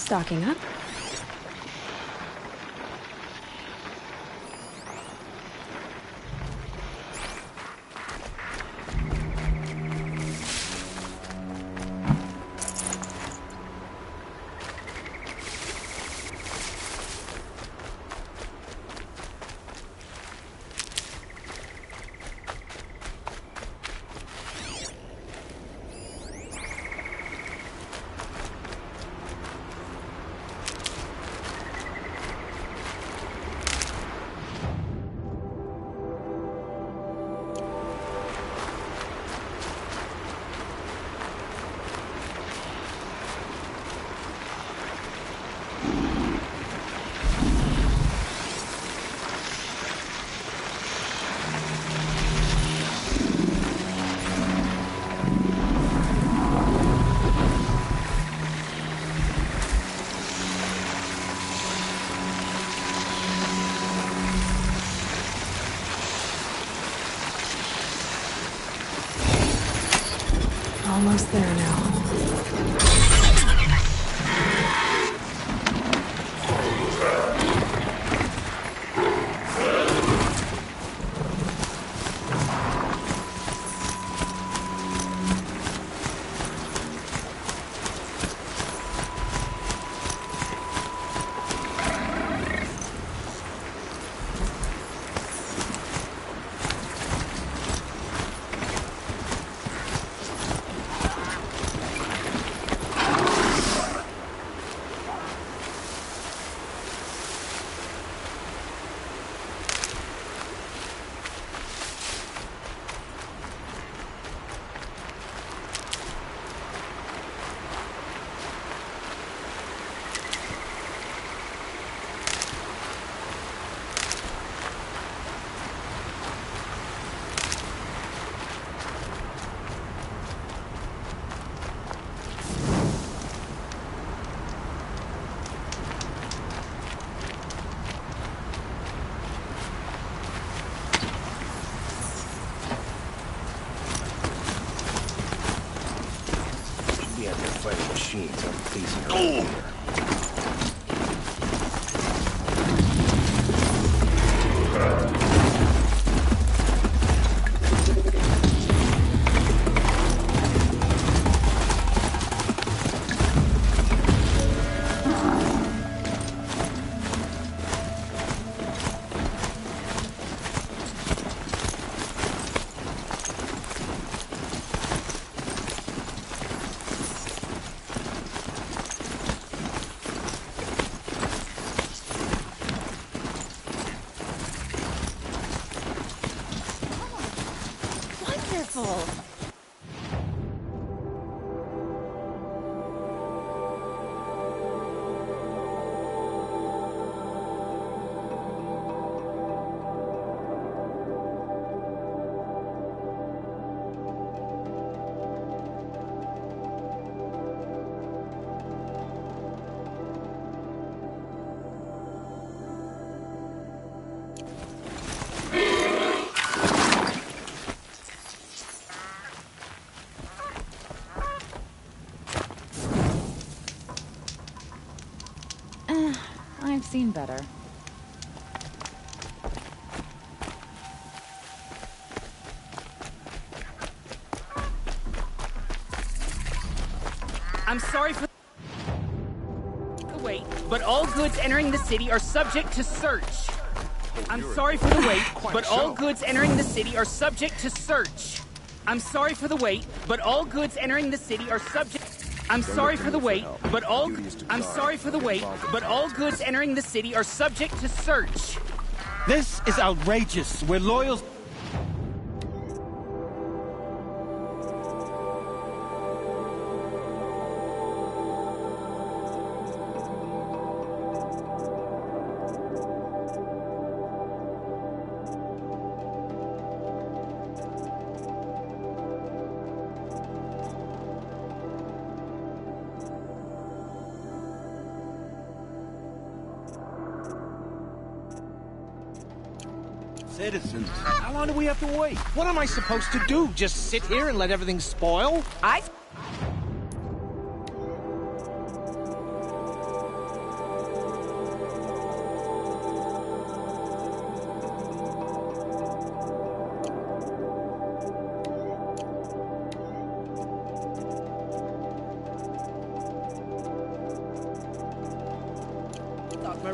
Stocking up. Almost there now. Machines are facing her here. I've seen better. I'm sorry for the wait, but all goods entering the city are subject to search. I'm sorry for the wait, but all goods entering the city are subject to search. I'm sorry for the wait, but all goods entering the city are subject. I'm sorry for the wait, but all goods entering the city are subject to search. This is outrageous. We're loyal. Citizens, how long do we have to wait? What am I supposed to do? Just sit here and let everything spoil?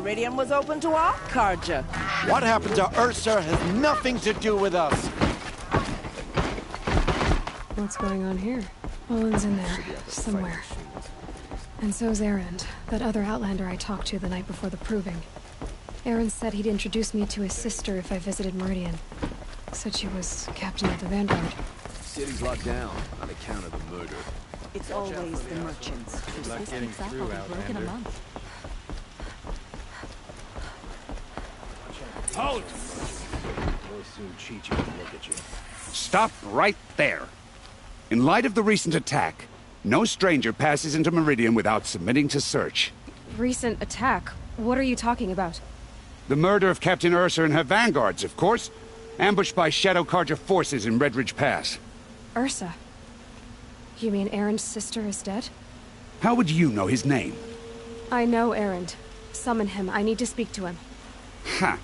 Meridian was open to all Carja. What happened to Ursa has nothing to do with us. What's going on here? Olin's in there, somewhere. And so's Erend, that other Outlander I talked to the night before the proving. Erend said he'd introduce me to his sister if I visited Meridian. Said she was captain of the Vanguard. City's locked down on account of the murder. It's always the merchants. This himself will be broke in a month. Hold! We'll soon cheat you and look at you. Stop right there. In light of the recent attack, no stranger passes into Meridian without submitting to search. Recent attack? What are you talking about? The murder of Captain Ursa and her vanguards, of course. Ambushed by Shadow Carja forces in Redridge Pass. Ursa? You mean Erend's sister is dead? How would you know his name? I know Erend. Summon him. I need to speak to him. Ha!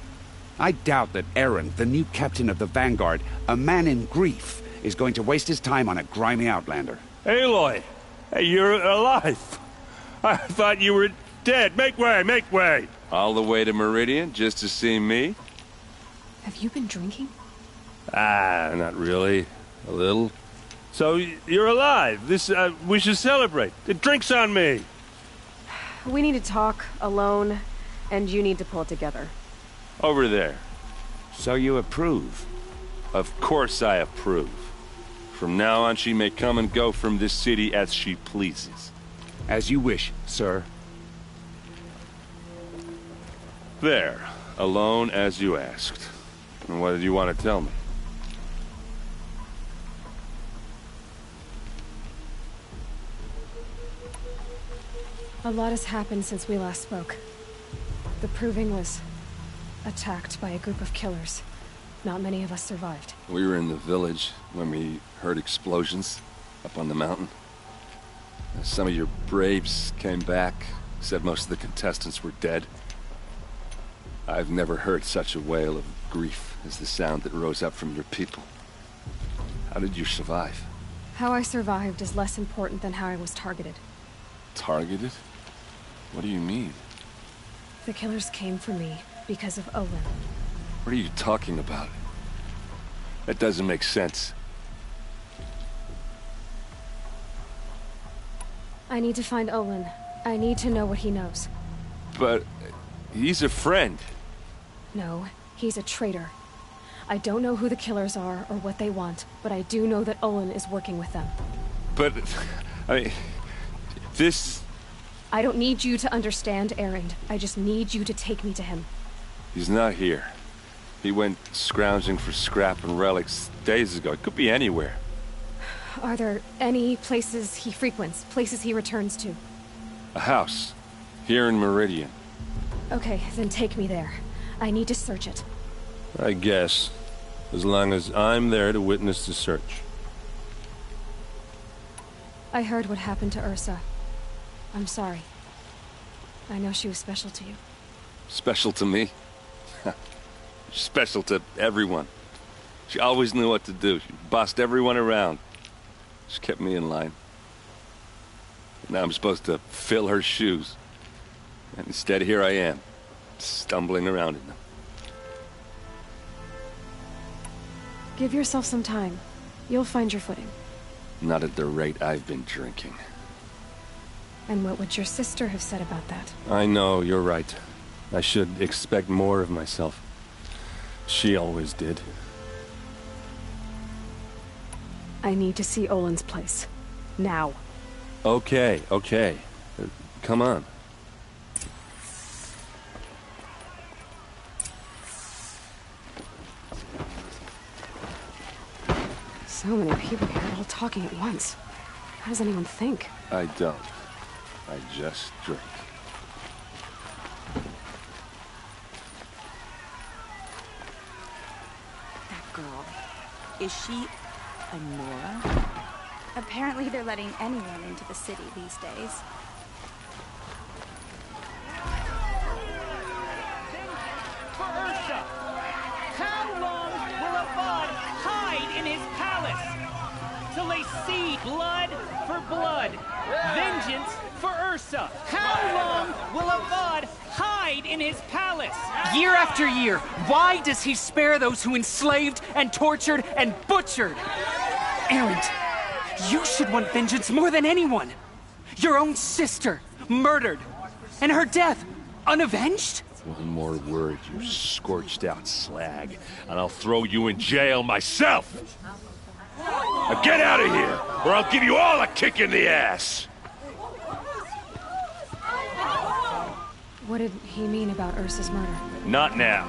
I doubt that Erend, the new captain of the Vanguard, a man in grief, is going to waste his time on a grimy outlander. Aloy! Hey, you're alive! I thought you were dead. Make way, make way! All the way to Meridian just to see me? Have you been drinking? Ah, not really. A little. So, you're alive. We should celebrate. The drink's on me! We need to talk, alone, and you need to pull it together. Over there. So you approve? Of course I approve. From now on, she may come and go from this city as she pleases. As you wish, sir. There. Alone as you asked. And what did you want to tell me? A lot has happened since we last spoke. The Proving was attacked by a group of killers. Not many of us survived. We were in the village when we heard explosions up on the mountain. Some of your braves came back, said most of the contestants were dead. I've never heard such a wail of grief as the sound that rose up from your people. How did you survive? How I survived is less important than how I was targeted. Targeted? What do you mean? The killers came for me because of Olin. What are you talking about? That doesn't make sense. I need to find Olin. I need to know what he knows. But he's a friend. No, he's a traitor. I don't know who the killers are or what they want, but I do know that Olin is working with them. But, I mean, this... I don't need you to understand, Erend. I just need you to take me to him. He's not here. He went scrounging for scrap and relics days ago. It could be anywhere. Are there any places he frequents, places he returns to? A house. Here in Meridian. Okay, then take me there. I need to search it. I guess. As long as I'm there to witness the search. I heard what happened to Ursa. I'm sorry. I know she was special to you. Special to me? Special to everyone. She always knew what to do. She bossed everyone around. She kept me in line. Now I'm supposed to fill her shoes. And instead, here I am, stumbling around in them. Give yourself some time. You'll find your footing. Not at the rate I've been drinking. And what would your sister have said about that? I know, you're right. I should expect more of myself. She always did. I need to see Olin's place. Now. Okay, okay. Come on. So many people here, all talking at once. How does anyone think? I don't. I just drink. That girl. Is she a Nora? Apparently they're letting anyone into the city these days. For Ursa! How long will Avad hide in his palace? to lay seed, blood for blood, vengeance for Ursa. How long will Avad hide in his palace? Year after year, why does he spare those who enslaved and tortured and butchered? Erend, you should want vengeance more than anyone. Your own sister, murdered, and her death, unavenged? One more word, you scorched-out slag, and I'll throw you in jail myself! Now get out of here, or I'll give you all a kick in the ass! What did he mean about Ursa's murder? Not now.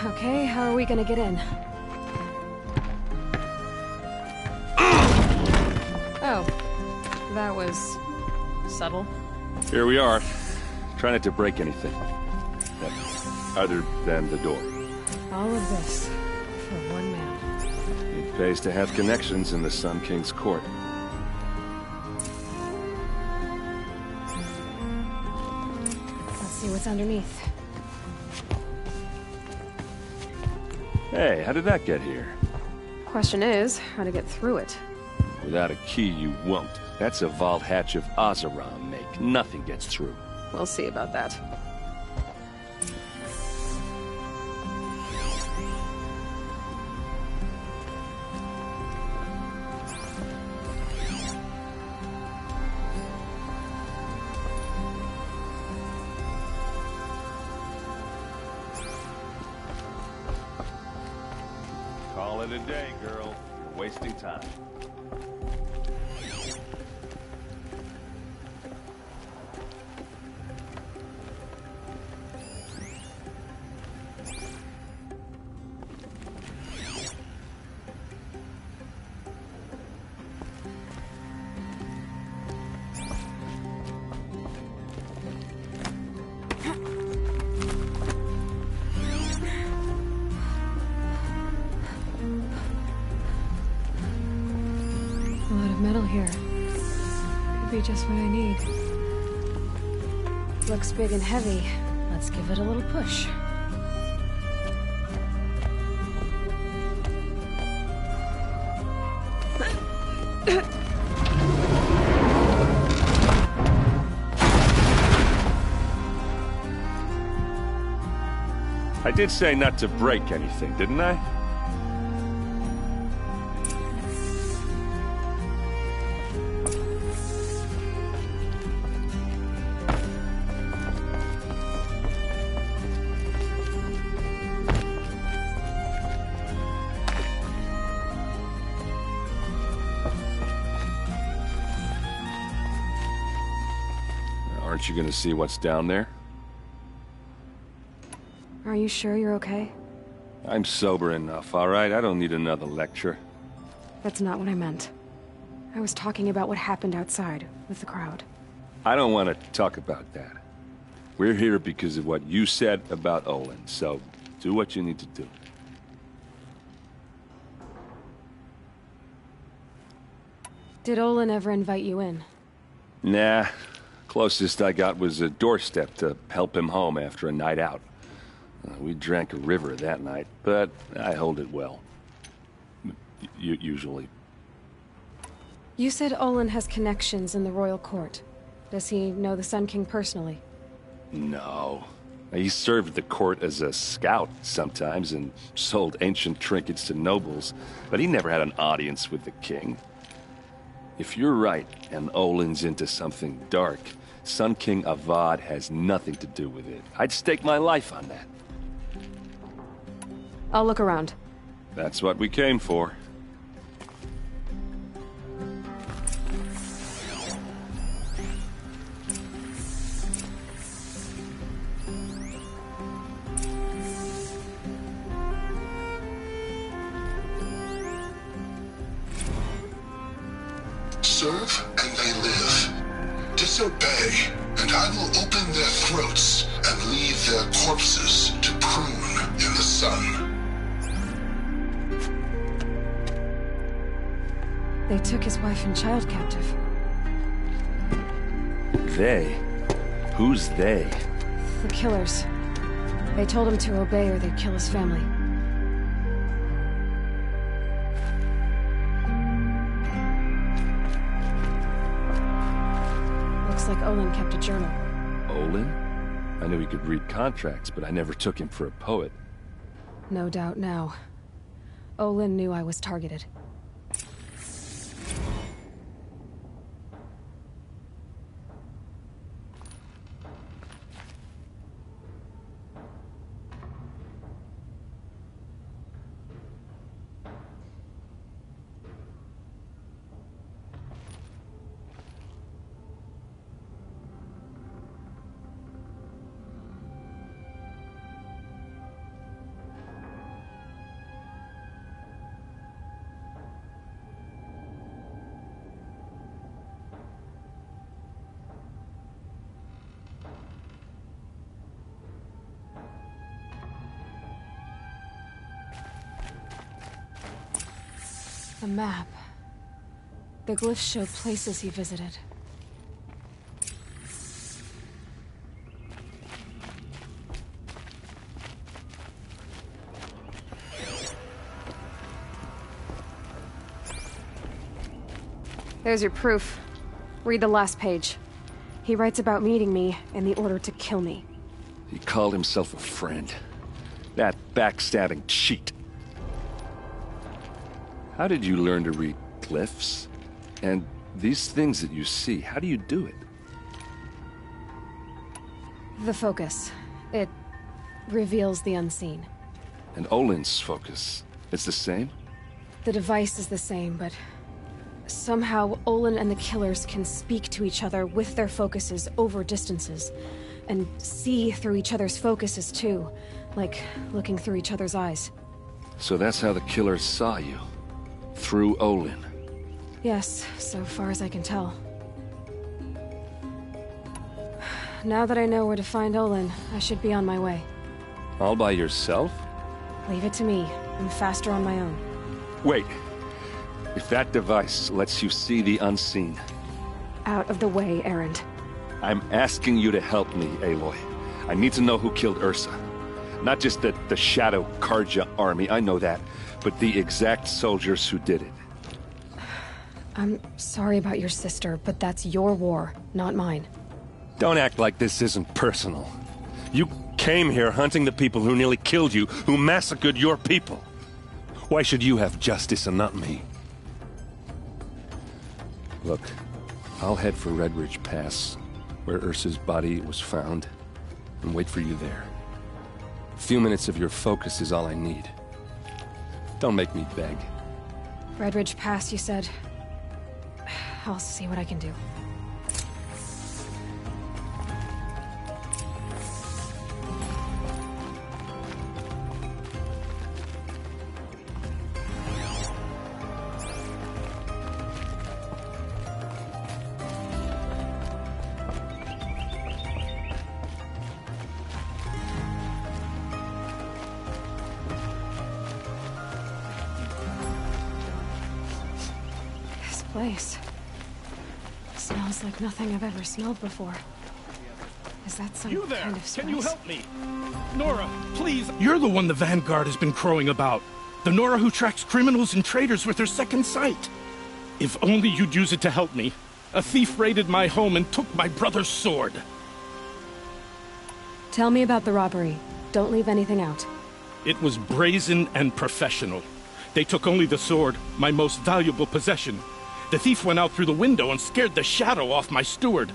Okay, how are we gonna get in? Oh, that was subtle. Here we are. Try not to break anything. Other than the door. All of this for one man. It pays to have connections in the Sun King's court. Let's see what's underneath. Hey, how did that get here? Question is, how to get through it. Without a key, you won't. That's a vault hatch of Oseram make. Nothing gets through. We'll see about that. Call it a day, girl. You're wasting time. A lot of metal here. Could be just what I need. Looks big and heavy. Let's give it a little push. I did say not to break anything, didn't I? Aren't you gonna see what's down there? Are you sure you're okay? I'm sober enough, all right? I don't need another lecture. That's not what I meant. I was talking about what happened outside, with the crowd. I don't want to talk about that. We're here because of what you said about Olin, so do what you need to do. Did Olin ever invite you in? Nah. Closest I got was a doorstep to help him home after a night out. We drank a river that night, but I hold it well. Usually. You said Olin has connections in the royal court. Does he know the Sun King personally? No. He served the court as a scout sometimes and sold ancient trinkets to nobles, but he never had an audience with the king. If you're right, and Olin's into something dark, Sun King Avad has nothing to do with it. I'd stake my life on that. I'll look around. That's what we came for. Serve and they live. Disobey, and I will open their throats and leave their corpses to prune in the sun. They took his wife and child captive. They? Who's they? The killers. They told him to obey or they'd kill his family. Looks like Olin kept a journal. Olin? I knew he could read contracts, but I never took him for a poet. No doubt now. Olin knew I was targeted. A map. The glyphs show places he visited. There's your proof. Read the last page. He writes about meeting me and the order to kill me. He called himself a friend. That backstabbing cheat. How did you learn to read glyphs? And these things that you see, how do you do it? The focus. It reveals the unseen. And Olin's focus, it's the same? The device is the same, but somehow Olin and the killers can speak to each other with their focuses over distances, and see through each other's focuses too, like looking through each other's eyes. So that's how the killers saw you? Through Olin? Yes, so far as I can tell. Now that I know where to find Olin, I should be on my way. All by yourself? Leave it to me. I'm faster on my own. Wait. If that device lets you see the unseen... Out of the way, Erend. I'm asking you to help me, Aloy. I need to know who killed Ursa. Not just the Shadow Karja army, I know that, but the exact soldiers who did it. I'm sorry about your sister, but that's your war, not mine. Don't act like this isn't personal. You came here hunting the people who nearly killed you, who massacred your people. Why should you have justice and not me? Look, I'll head for Red Ridge Pass, where Ursa's body was found, and wait for you there. A few minutes of your focus is all I need. Don't make me beg. Red Ridge Pass, you said? I'll see what I can do. Place. Smells like nothing I've ever smelled before. Is that some You there? kind of spice? Can you help me? Nora, please. You're the one the Vanguard has been crowing about. The Nora who tracks criminals and traitors with her second sight. If only you'd use it to help me. A thief raided my home and took my brother's sword. Tell me about the robbery. Don't leave anything out. It was brazen and professional. They took only the sword, my most valuable possession. The thief went out through the window and scared the shadow off my steward.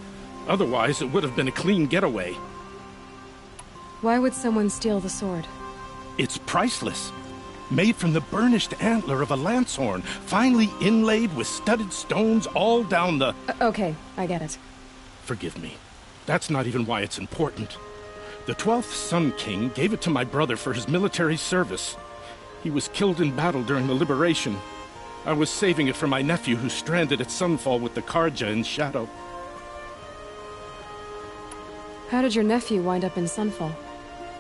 Otherwise, it would have been a clean getaway. Why would someone steal the sword? It's priceless. Made from the burnished antler of a lancehorn, finely inlaid with studded stones all down the... Okay, I get it. Forgive me. That's not even why it's important. The 12th Sun King gave it to my brother for his military service. He was killed in battle during the liberation. I was saving it for my nephew who's stranded at Sunfall with the Karja in Shadow. How did your nephew wind up in Sunfall?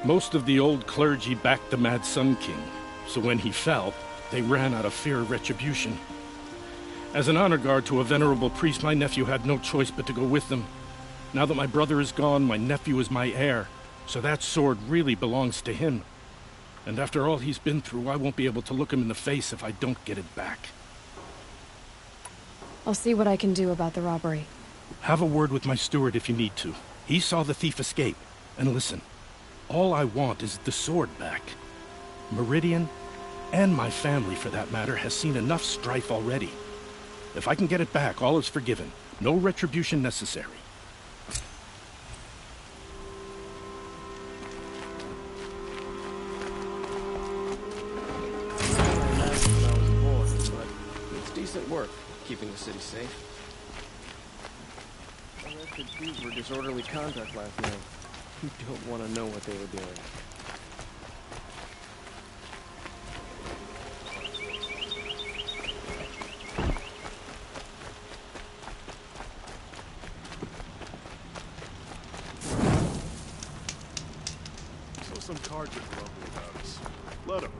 Most of the old clergy backed the Mad Sun King, so when he fell, they ran out of fear of retribution. As an honor guard to a venerable priest, my nephew had no choice but to go with them. Now that my brother is gone, my nephew is my heir, so that sword really belongs to him. And after all he's been through, I won't be able to look him in the face if I don't get it back. I'll see what I can do about the robbery. Have a word with my steward if you need to. He saw the thief escape. And listen, all I want is the sword back. Meridian, and my family for that matter, has seen enough strife already. If I can get it back, all is forgiven. No retribution necessary. It's decent work, keeping the city safe. All that could do for disorderly conduct last night. You don't want to know what they were doing. So some Carja grumbling about us. Let him.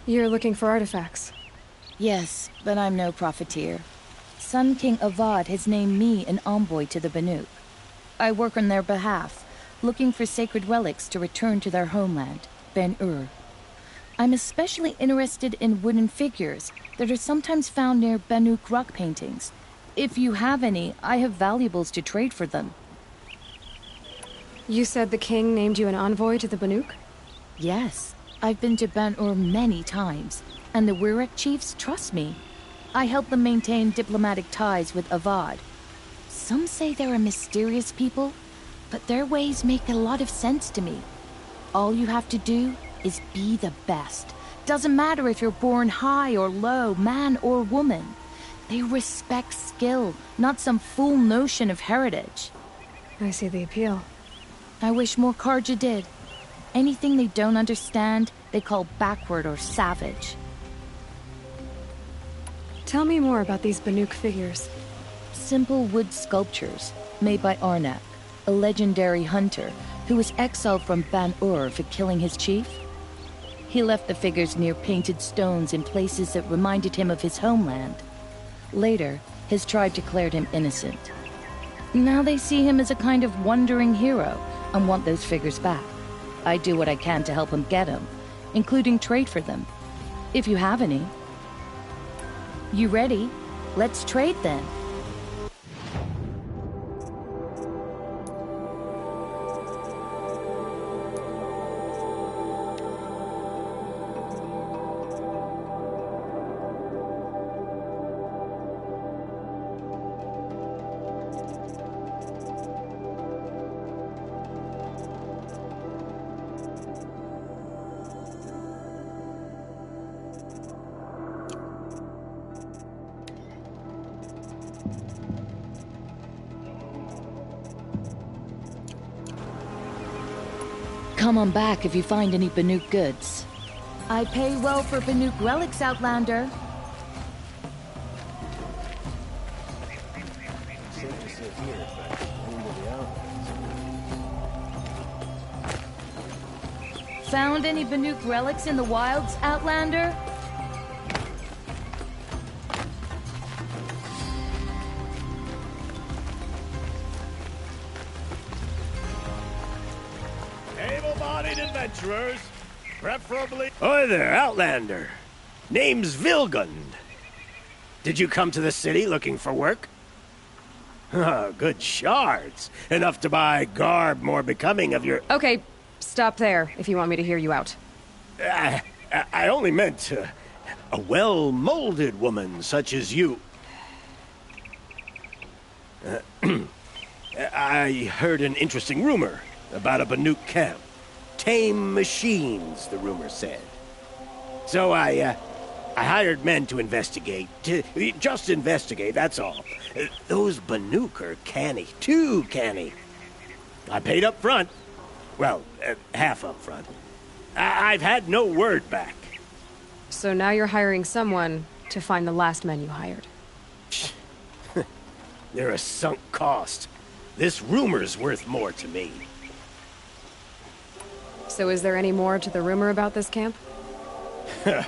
You're looking for artifacts? Yes, but I'm no profiteer. Sun King Avad has named me an envoy to the Banuk. I work on their behalf, looking for sacred relics to return to their homeland, Ben-Ur. I'm especially interested in wooden figures that are sometimes found near Banuk rock paintings. If you have any, I have valuables to trade for them. You said the king named you an envoy to the Banuk? Yes. I've been to Ben-Ur many times, and the Wirek chiefs trust me. I help them maintain diplomatic ties with Avad. Some say they're a mysterious people, but their ways make a lot of sense to me. All you have to do is be the best. Doesn't matter if you're born high or low, man or woman. They respect skill, not some fool notion of heritage. I see the appeal. I wish more Carja did. Anything they don't understand, they call backward or savage. Tell me more about these Banuk figures. Simple wood sculptures, made by Arnak, a legendary hunter who was exiled from Ben-Ur for killing his chief. He left the figures near painted stones in places that reminded him of his homeland. Later, his tribe declared him innocent. Now they see him as a kind of wandering hero and want those figures back. I do what I can to help him get them, including trade for them, if you have any. You ready? Let's trade then. Come on back if you find any Banuk goods. I pay well for Banuk relics, Outlander. Found any Banuk relics in the wilds, Outlander? Able-bodied adventurers, preferably... Oi there, Outlander. Name's Vilgund. Did you come to the city looking for work? Oh, good shards. Enough to buy garb more becoming of your... Okay, stop there, if you want me to hear you out. I only meant a well-molded woman such as you. I heard an interesting rumor about a Banuk camp. tame machines, the rumor said. So I hired men to investigate. Just investigate, that's all. Those Banuk are canny. Too canny. I paid up front. Well, half up front. I've had no word back. So now you're hiring someone to find the last men you hired. They're a sunk cost. This rumor's worth more to me. So is there any more to the rumor about this camp? The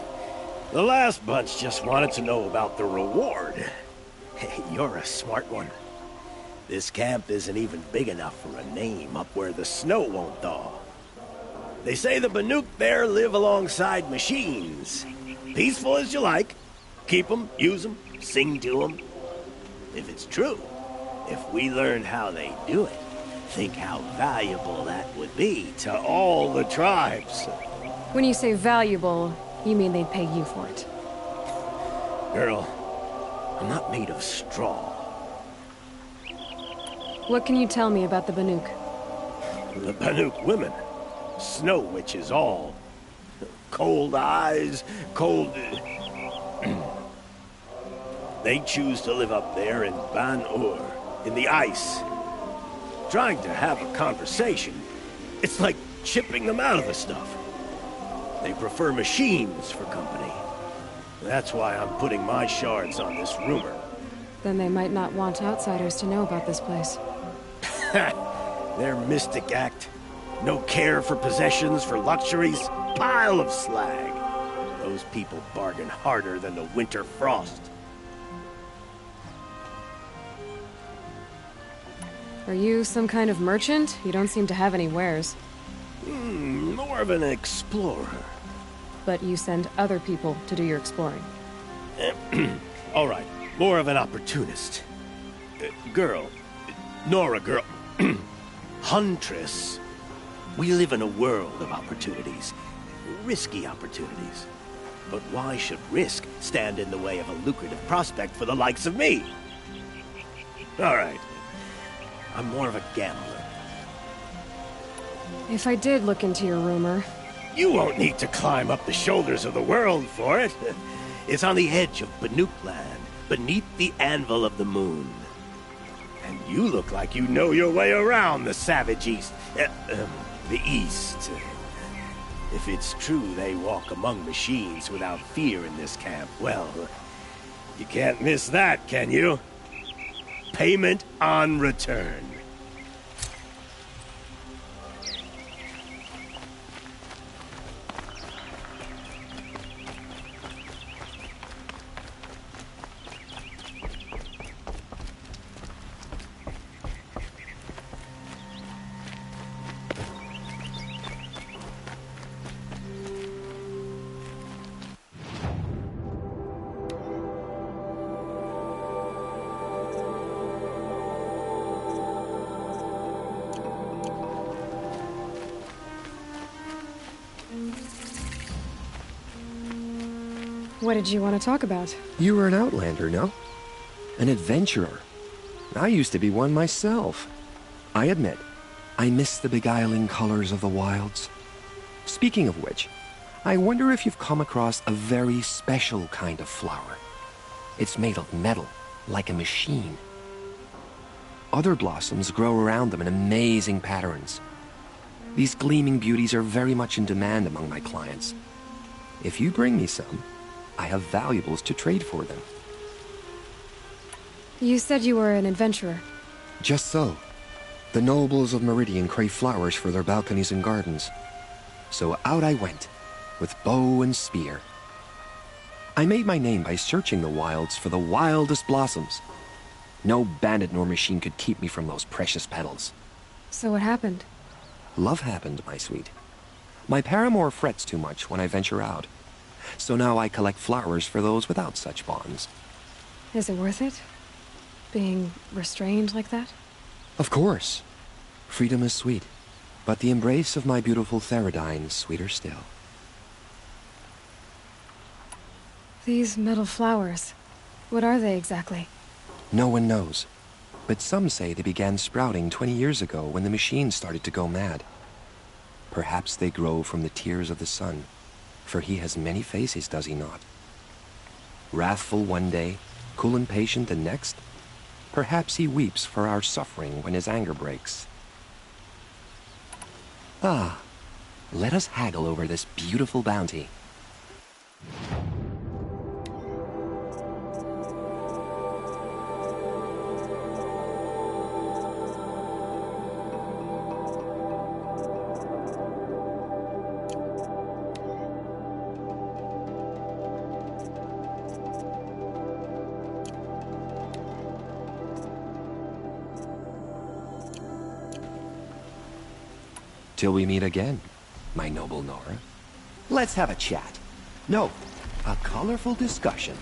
last bunch just wanted to know about the reward. Hey, you're a smart one. This camp isn't even big enough for a name up where the snow won't thaw. They say the Banuk there live alongside machines. Peaceful as you like. Keep them, use them, sing to them. If it's true, if we learned how they do it, think how valuable that would be to all the tribes. When you say valuable, you mean they'd pay you for it. Girl, I'm not made of straw. What can you tell me about the Banuk? The Banuk women. Snow witches all. Cold eyes, cold... They choose to live up there in Ban-Ur, in the ice. Trying to have a conversation, it's like chipping them out of the stuff. They prefer machines for company. That's why I'm putting my shards on this rumor. Then they might not want outsiders to know about this place. Their mystic act. No care for possessions, for luxuries. Pile of slag. Those people bargain harder than the winter frost. Are you some kind of merchant? You don't seem to have any wares. More of an explorer. But you send other people to do your exploring. All right, more of an opportunist. Girl. Nora, girl. Huntress. We live in a world of opportunities. Risky opportunities. But why should risk stand in the way of a lucrative prospect for the likes of me? All right. I'm more of a gambler. If I did look into your rumor... You won't need to climb up the shoulders of the world for it. It's on the edge of Banuk land, beneath the anvil of the moon. And you look like you know your way around the savage east. The east. If it's true they walk among machines without fear in this camp, well, you can't miss that, can you? Payment on return. What did you want to talk about? You were an outlander, no? An adventurer. I used to be one myself. I admit, I miss the beguiling colors of the wilds. Speaking of which, I wonder if you've come across a very special kind of flower. It's made of metal, like a machine. Other blossoms grow around them in amazing patterns. These gleaming beauties are very much in demand among my clients. If you bring me some, I have valuables to trade for them. You said you were an adventurer. Just so. The nobles of Meridian crave flowers for their balconies and gardens. So out I went, with bow and spear. I made my name by searching the wilds for the wildest blossoms. No bandit nor machine could keep me from those precious petals. So what happened? Love happened, my sweet. My paramour frets too much when I venture out. So now I collect flowers for those without such bonds. Is it worth it? Being restrained like that? Of course. Freedom is sweet, but the embrace of my beautiful Theridine is sweeter still. These metal flowers, what are they exactly? No one knows, but some say they began sprouting 20 years ago when the machines started to go mad. Perhaps they grow from the tears of the sun, for he has many faces, does he not? Wrathful one day, cool and patient the next. Perhaps he weeps for our suffering when his anger breaks. Ah, let us haggle over this beautiful bounty. Till we meet again, my noble Nora. Let's have a chat. No, a colorful discussion.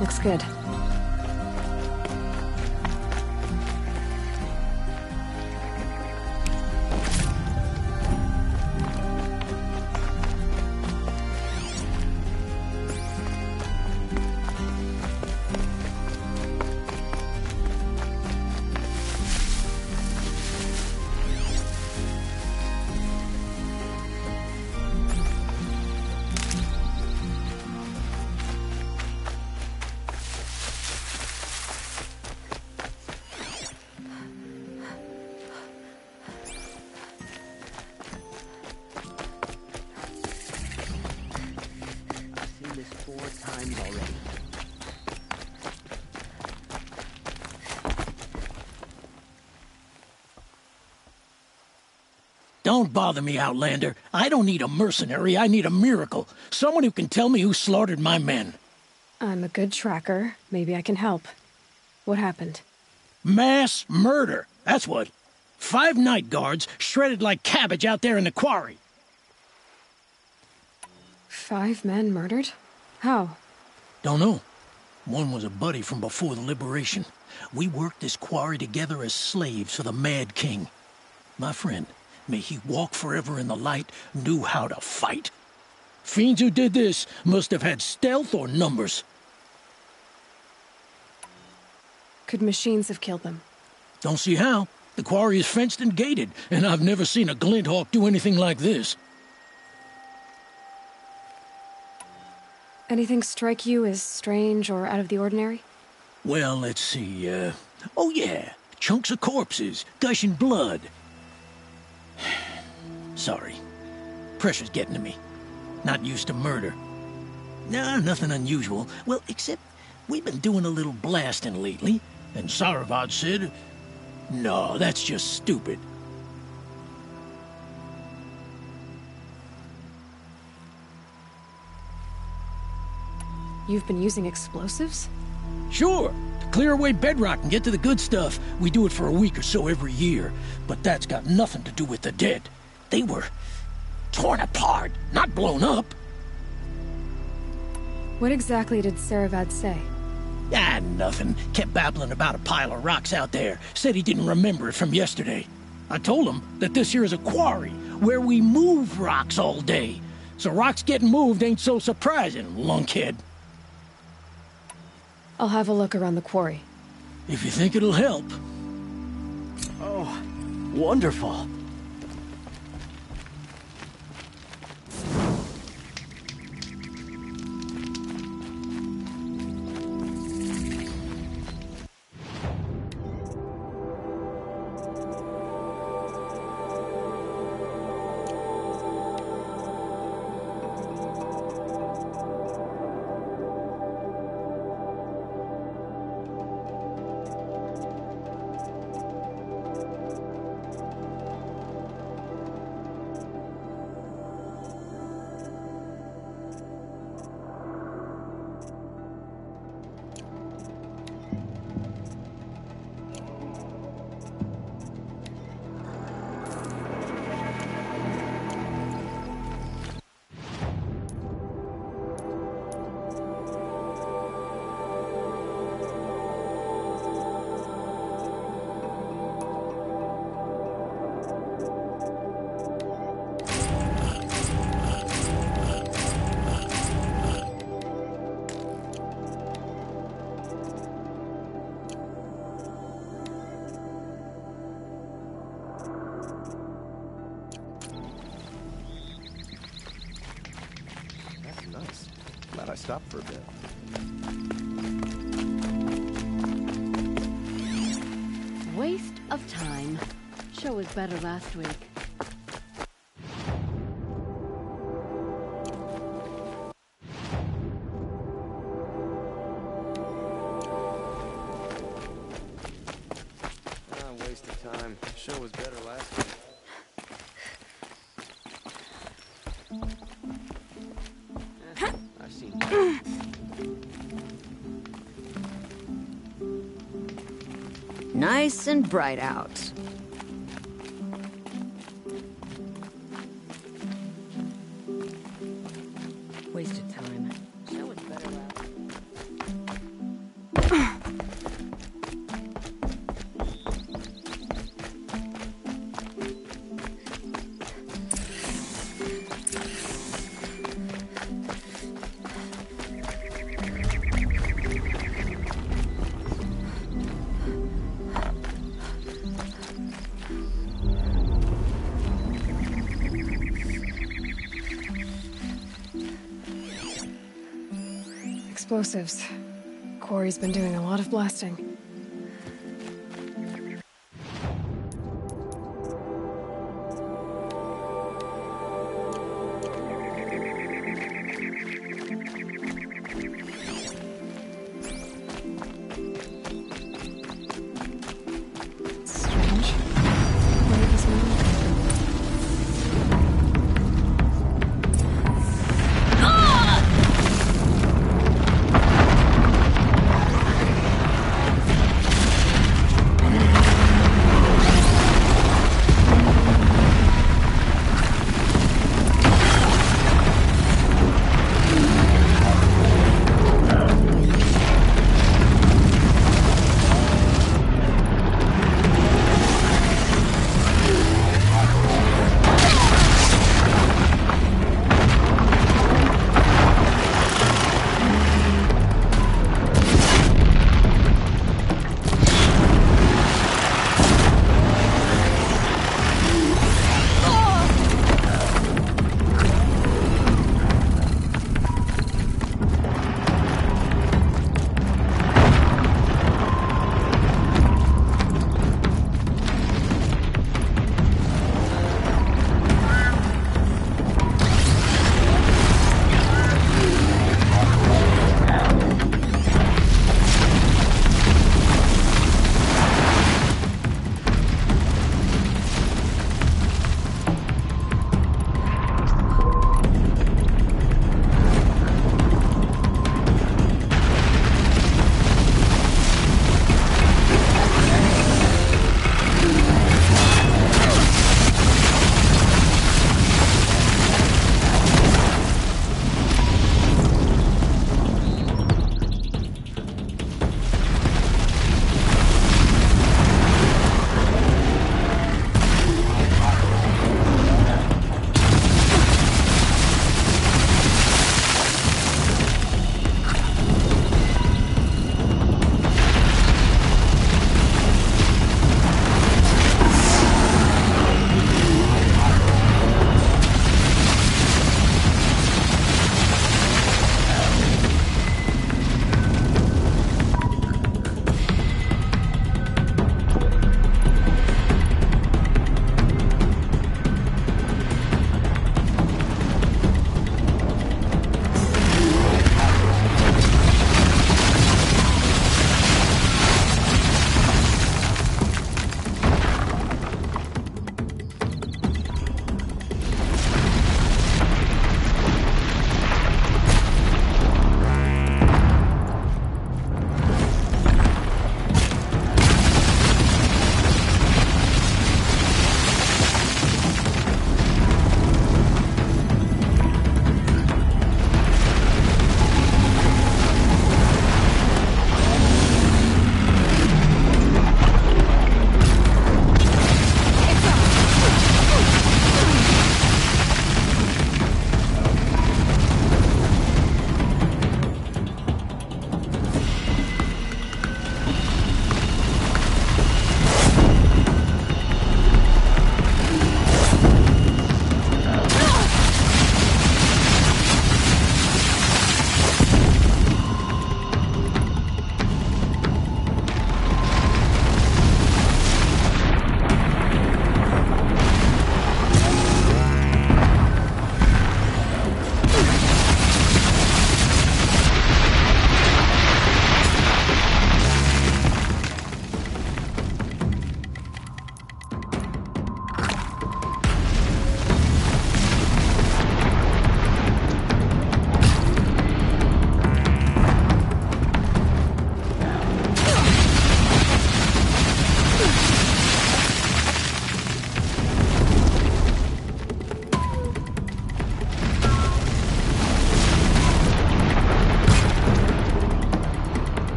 Looks good. Don't bother me, Outlander. I don't need a mercenary, I need a miracle. Someone who can tell me who slaughtered my men. I'm a good tracker. Maybe I can help. What happened? Mass murder, that's what. 5 night guards shredded like cabbage out there in the quarry. 5 men murdered? How? Don't know. One was a buddy from before the liberation. We worked this quarry together as slaves for the Mad King. My friend, may he walk forever in the light, knew how to fight. Fiends who did this must have had stealth or numbers. Could machines have killed them? Don't see how. The quarry is fenced and gated, and I've never seen a glint hawk do anything like this. Anything strike you as strange or out of the ordinary? Well, let's see, oh yeah, chunks of corpses, gushing blood. Sorry. Pressure's getting to me. Not used to murder. Nah, nothing unusual. Well, except we've been doing a little blasting lately, and Saravad said, no, that's just stupid. You've been using explosives? Sure. To clear away bedrock and get to the good stuff. We do it for a week or so every year. But that's got nothing to do with the dead. They were torn apart, not blown up. What exactly did Saravad say? Ah, nothing. Kept babbling about a pile of rocks out there. Said he didn't remember it from yesterday. I told him that this here is a quarry, where we move rocks all day. So rocks getting moved ain't so surprising, lunkhead. I'll have a look around the quarry. If you think it'll help. Oh, wonderful. I stopped for a bit. Waste of time. Show was better last week. Waste of time. Show was better last week. I've seen. Nice and bright out. Wasted time. Show was better last week. Explosives. Quarry's been doing a lot of blasting. Strange. Where did this man come from?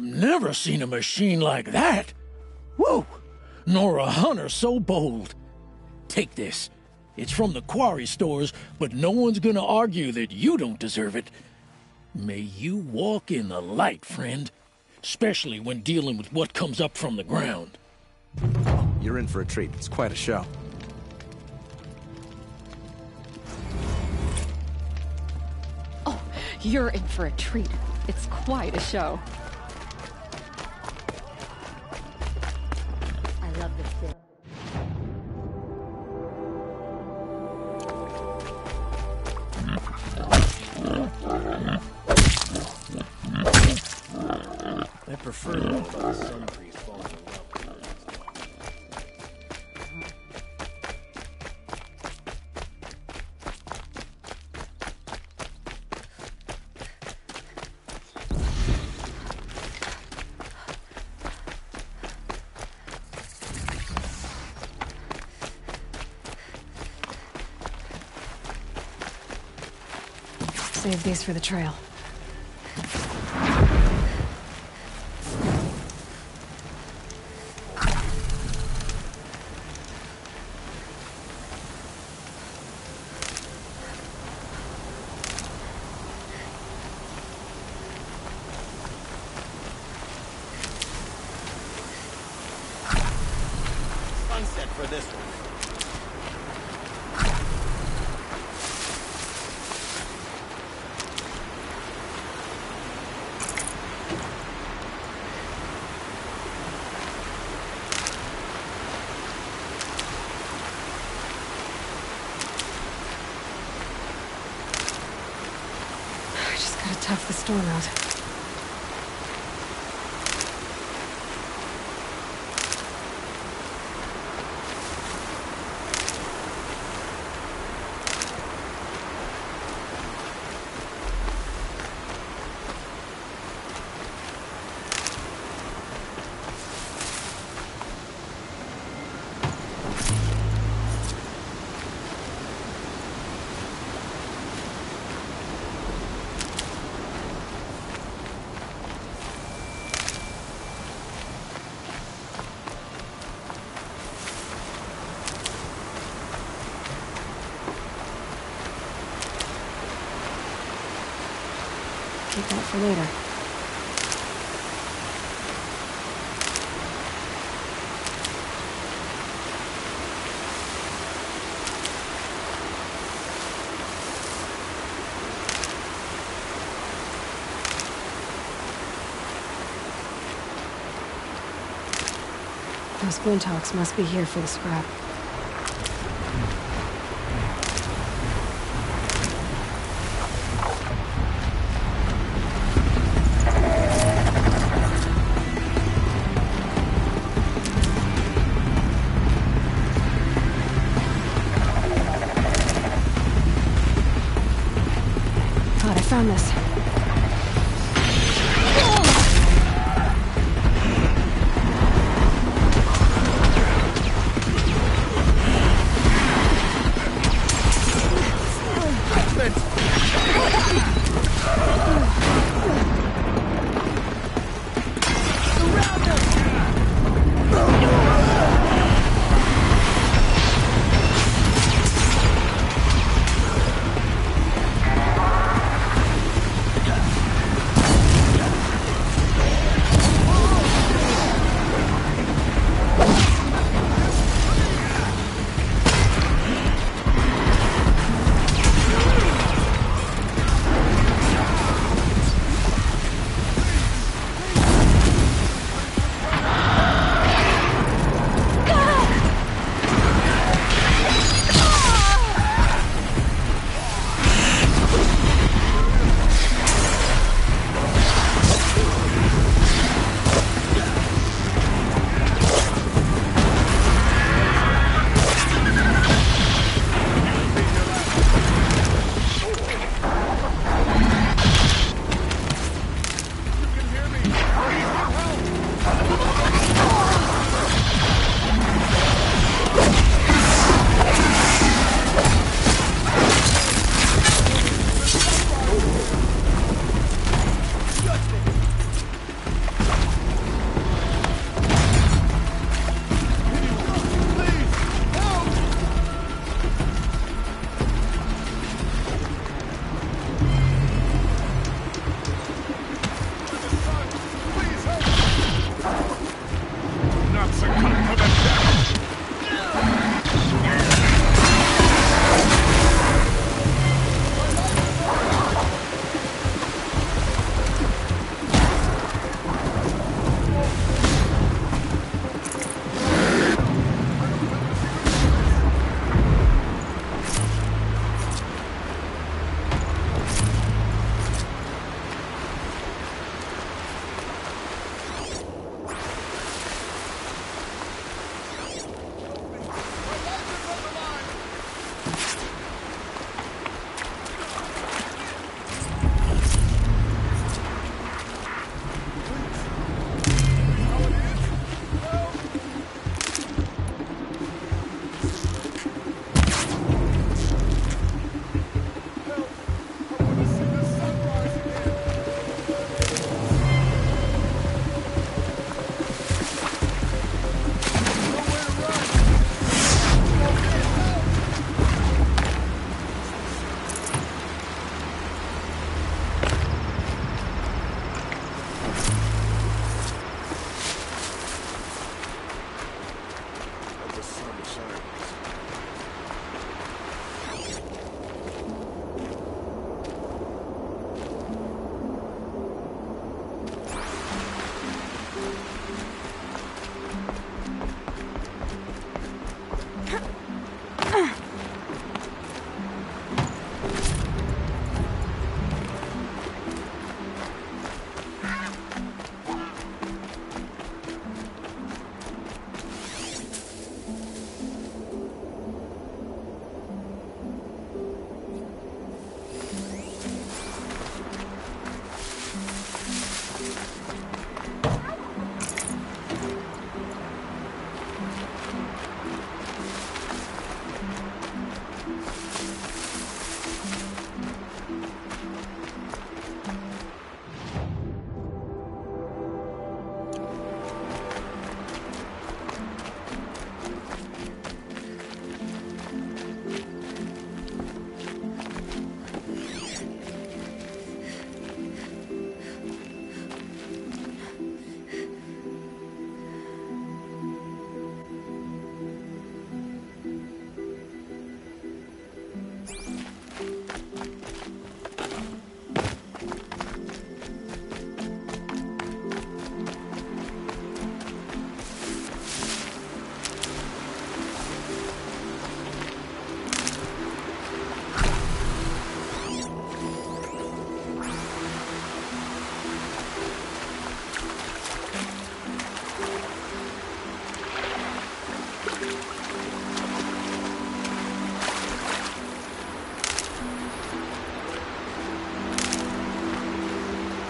I've never seen a machine like that. Whoa! Nor a hunter so bold. Take this. It's from the quarry stores, but no one's gonna argue that you don't deserve it. May you walk in the light, friend. Especially when dealing with what comes up from the ground. You're in for a treat. It's quite a show. Oh, you're in for a treat. It's quite a show. I love this bit. I prefer that about the sun trees falling in love. Save these for the trail. Sunset for this one. I just gotta tough the storm out. Keep that for later. Those Glinthawks must be here for the scrap. Thought I found this.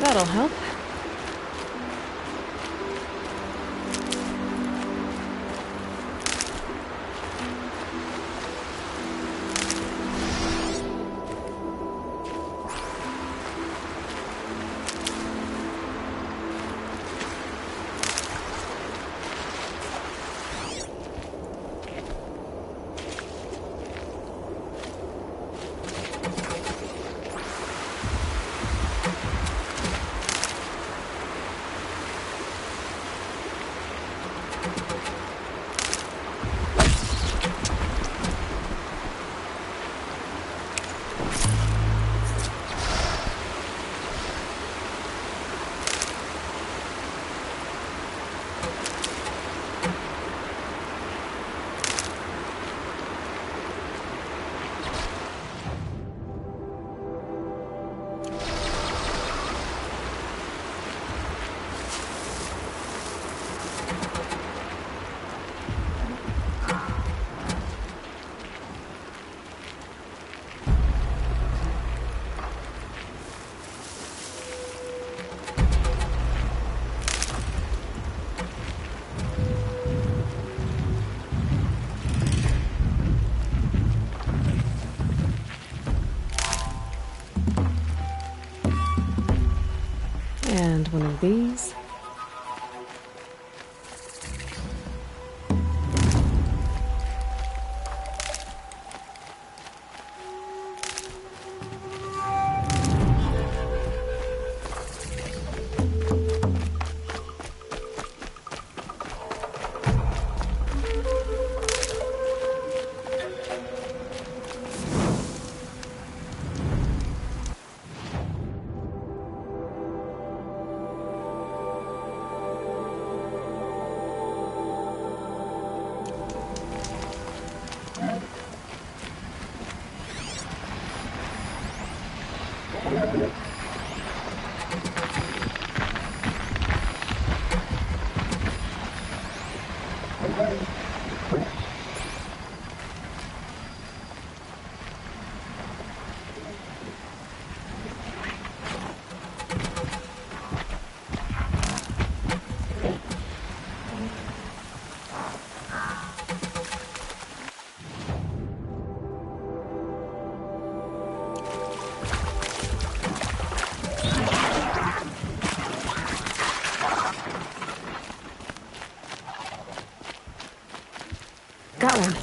That'll help. And one of these. Got one.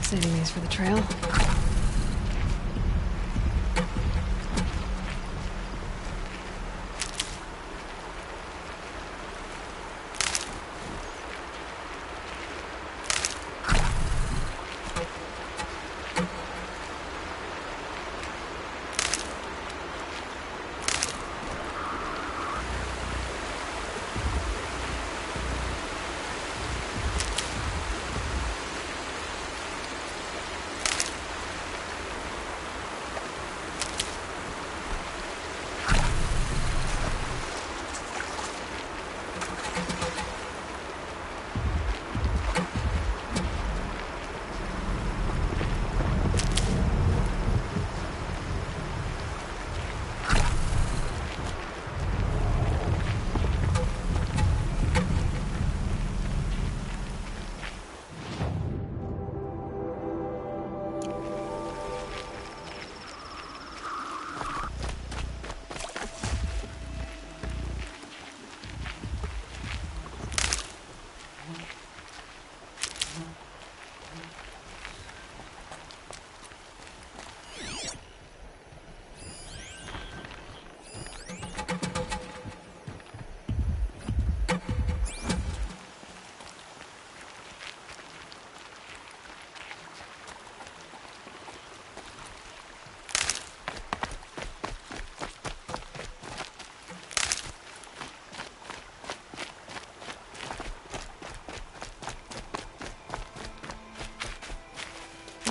Saving these for the trail.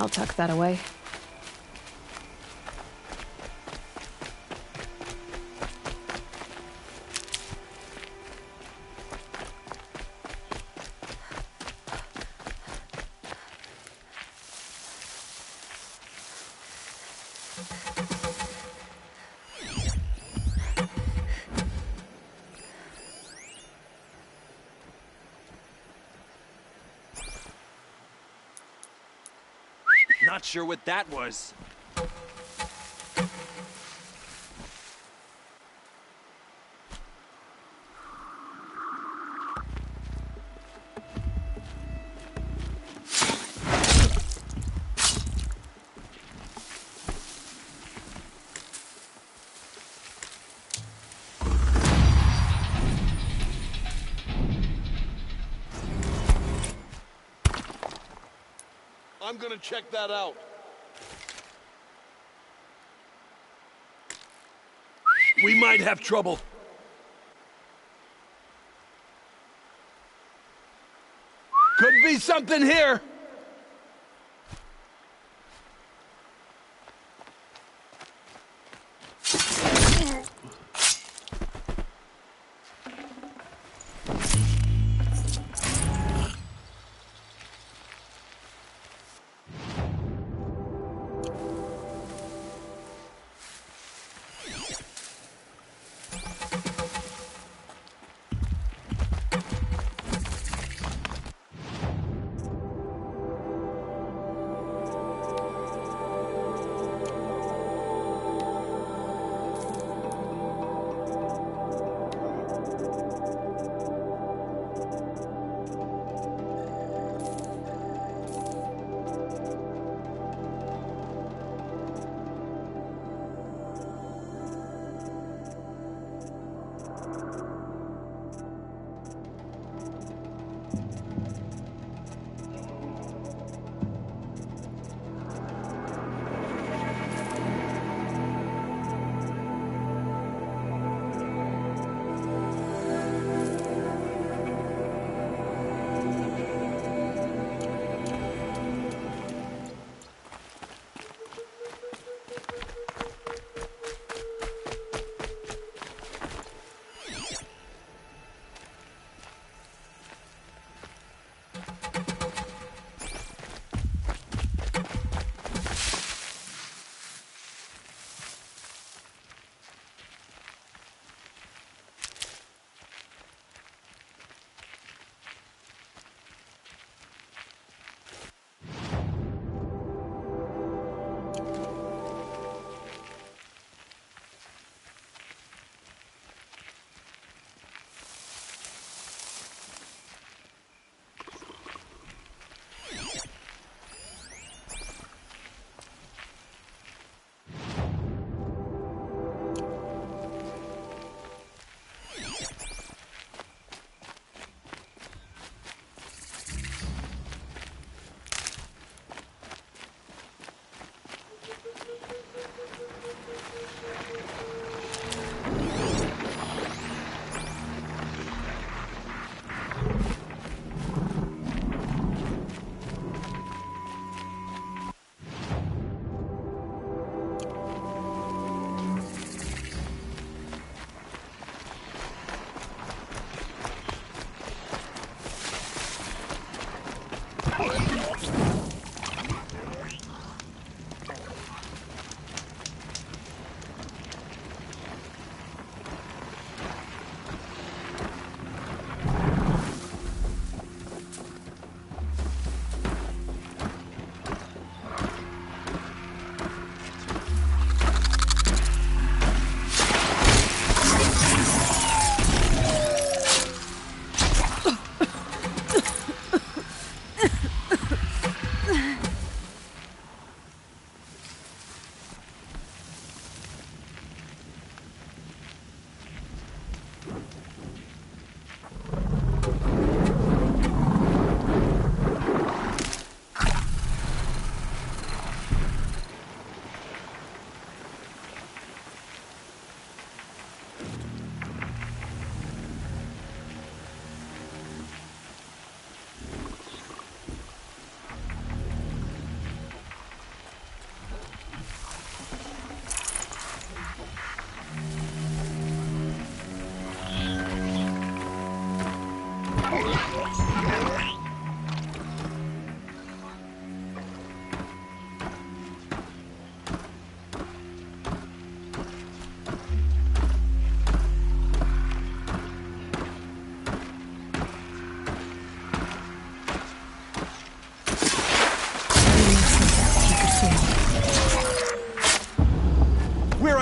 I'll tuck that away. Not sure what that was. I'm gonna check that out. We might have trouble. Could be something here.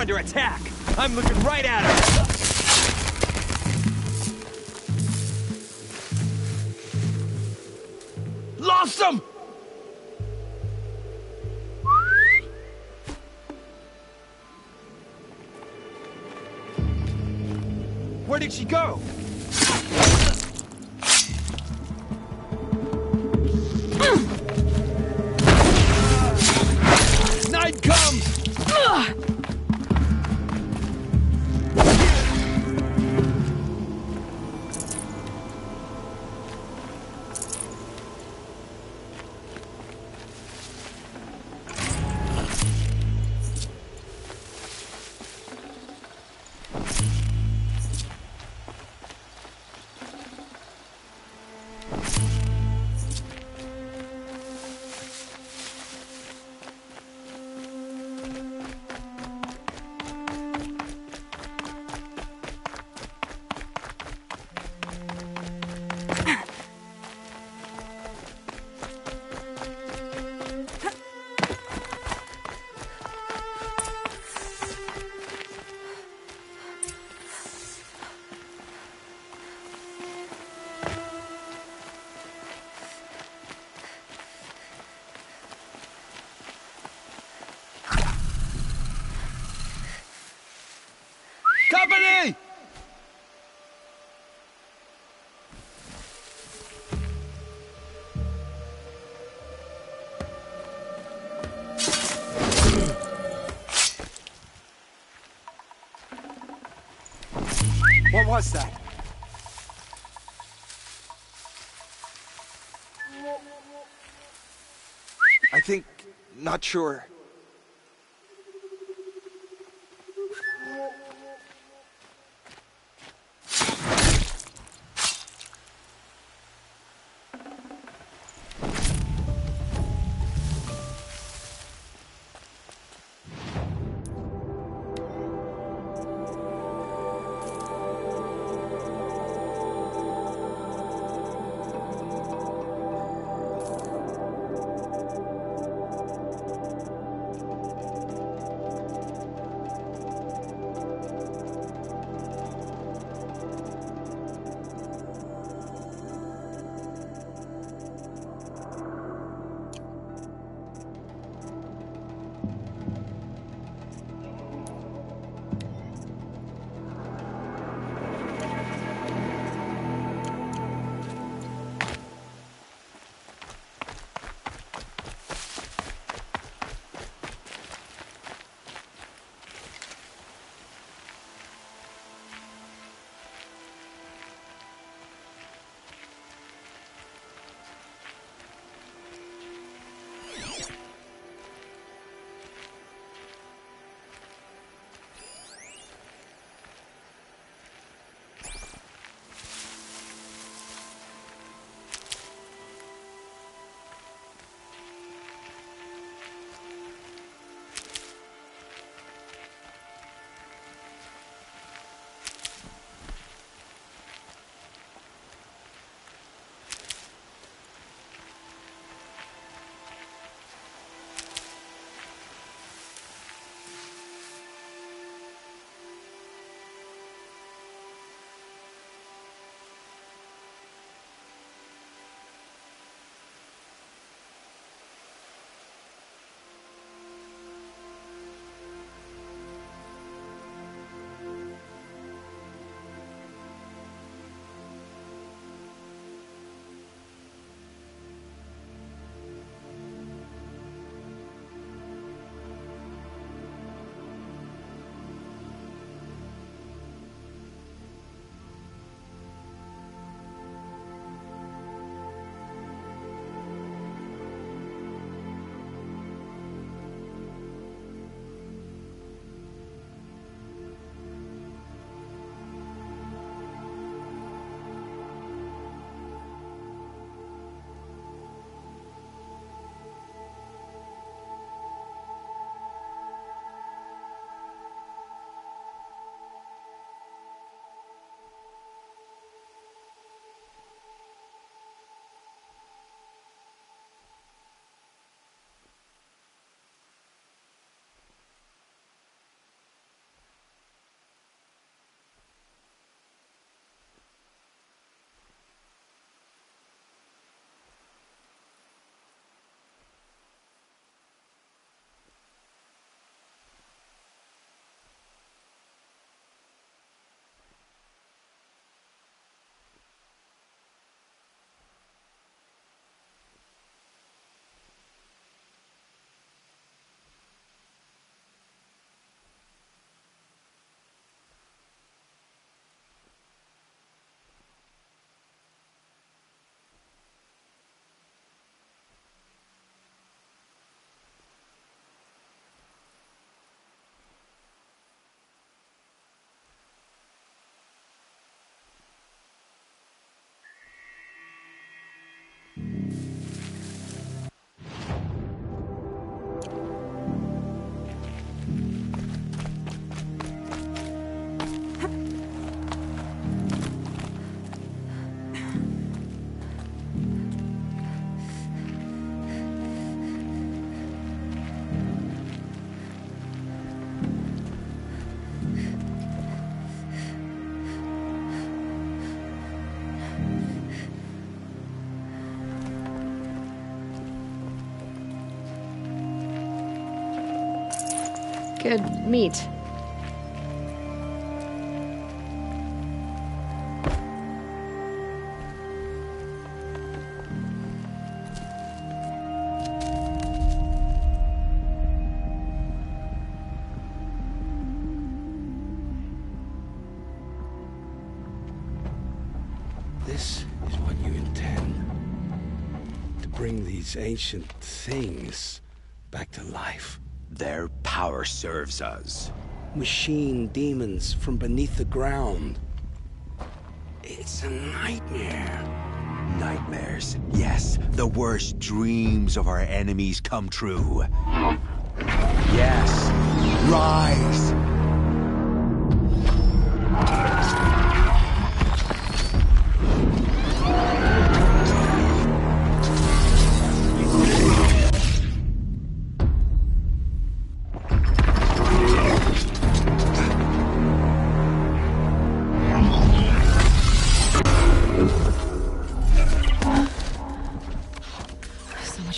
under attack. I'm looking right at her. Lost him! Where did she go? Night comes! Company! What was that? I think... not sure. Good meat. This is what you intend. To bring these ancient things back to life. Their power serves us. Machine demons from beneath the ground. It's a nightmare. Nightmares. Yes, the worst dreams of our enemies come true. Yes, rise!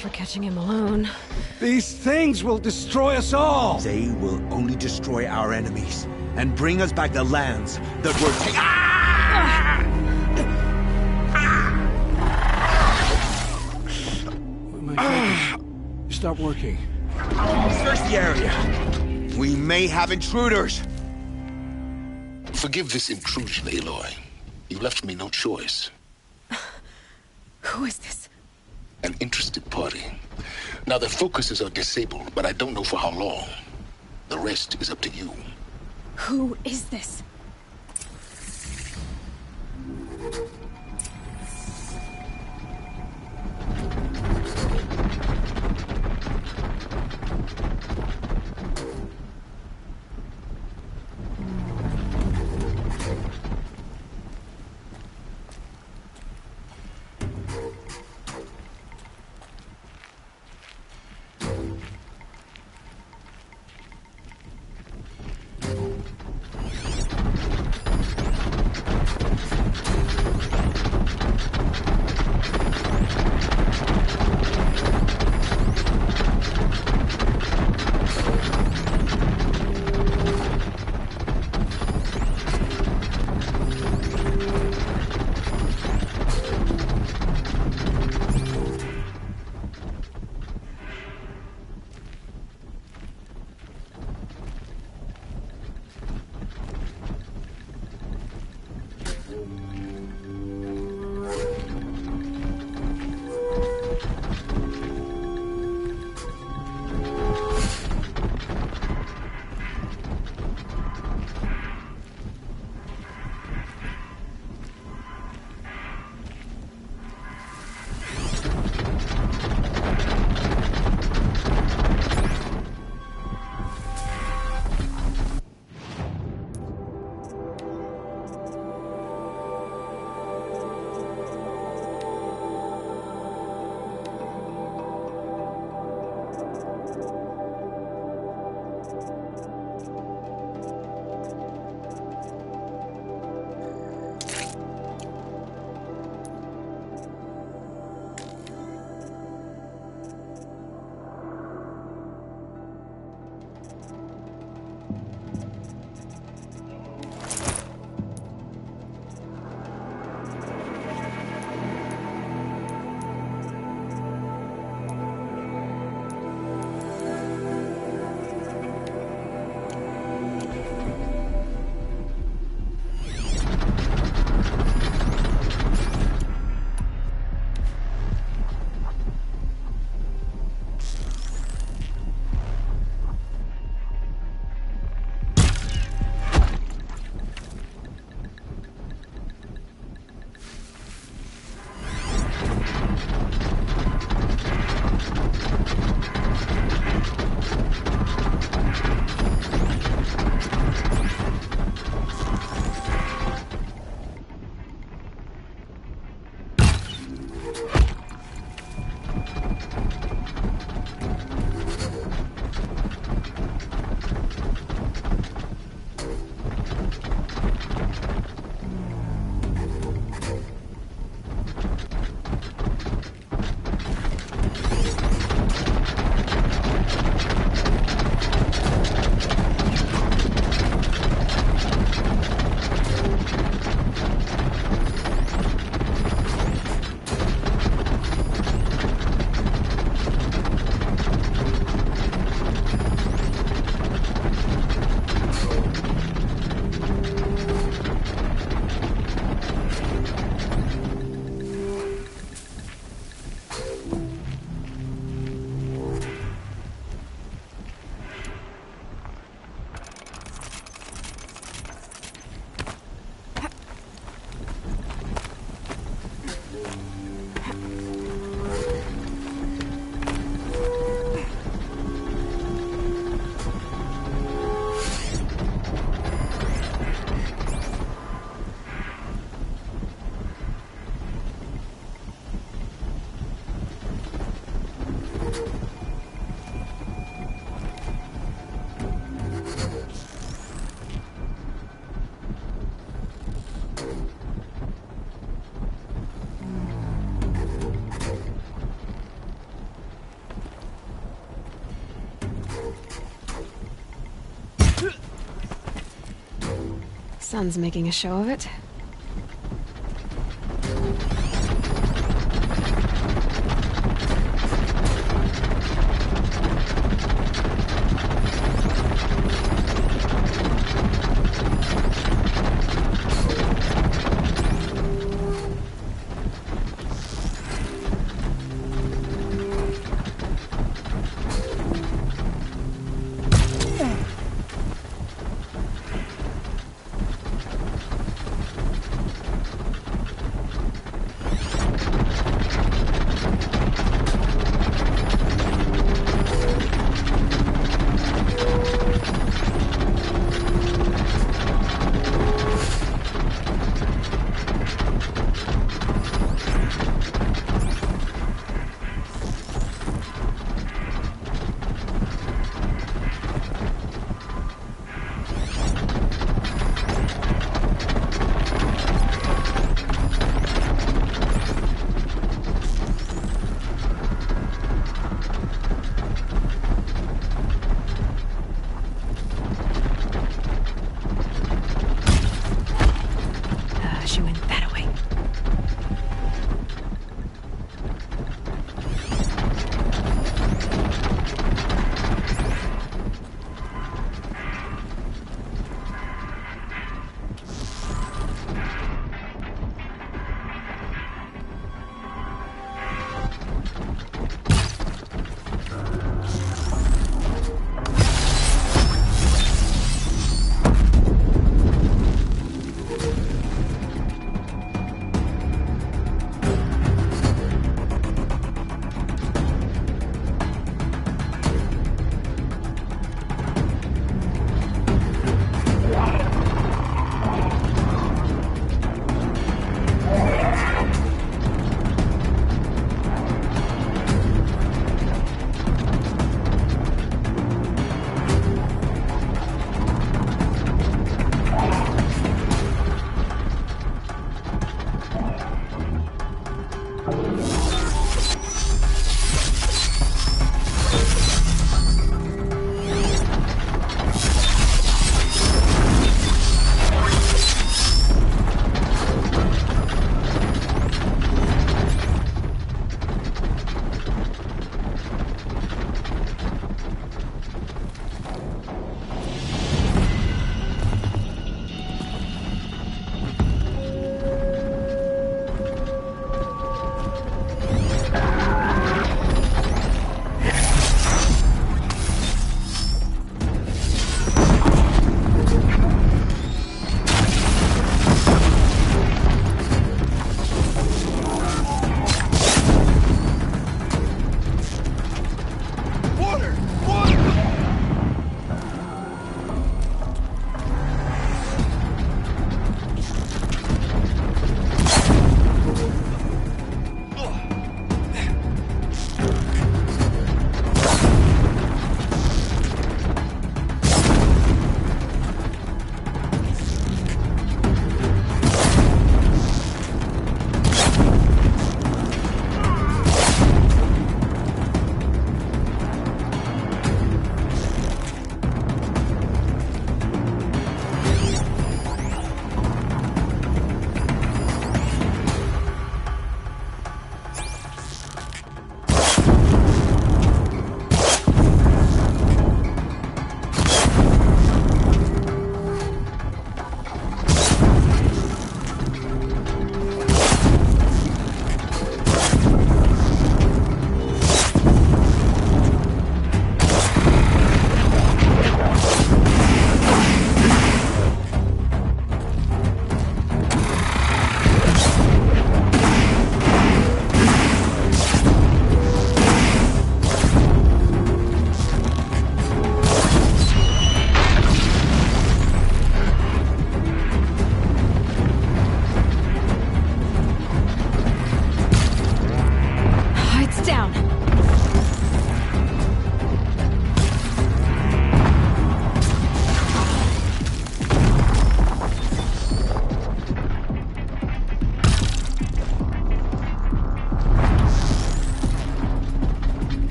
For catching him alone. These things will destroy us all! They will only destroy our enemies and bring us back the lands that were taken. Ah! My focus. Stop working. Search the area. We may have intruders. Forgive this intrusion, Aloy. You left me no choice. Who is this? An interested party. Now their focuses are disabled, but I don't know for how long. The rest is up to you. Who is this? Sun's making a show of it.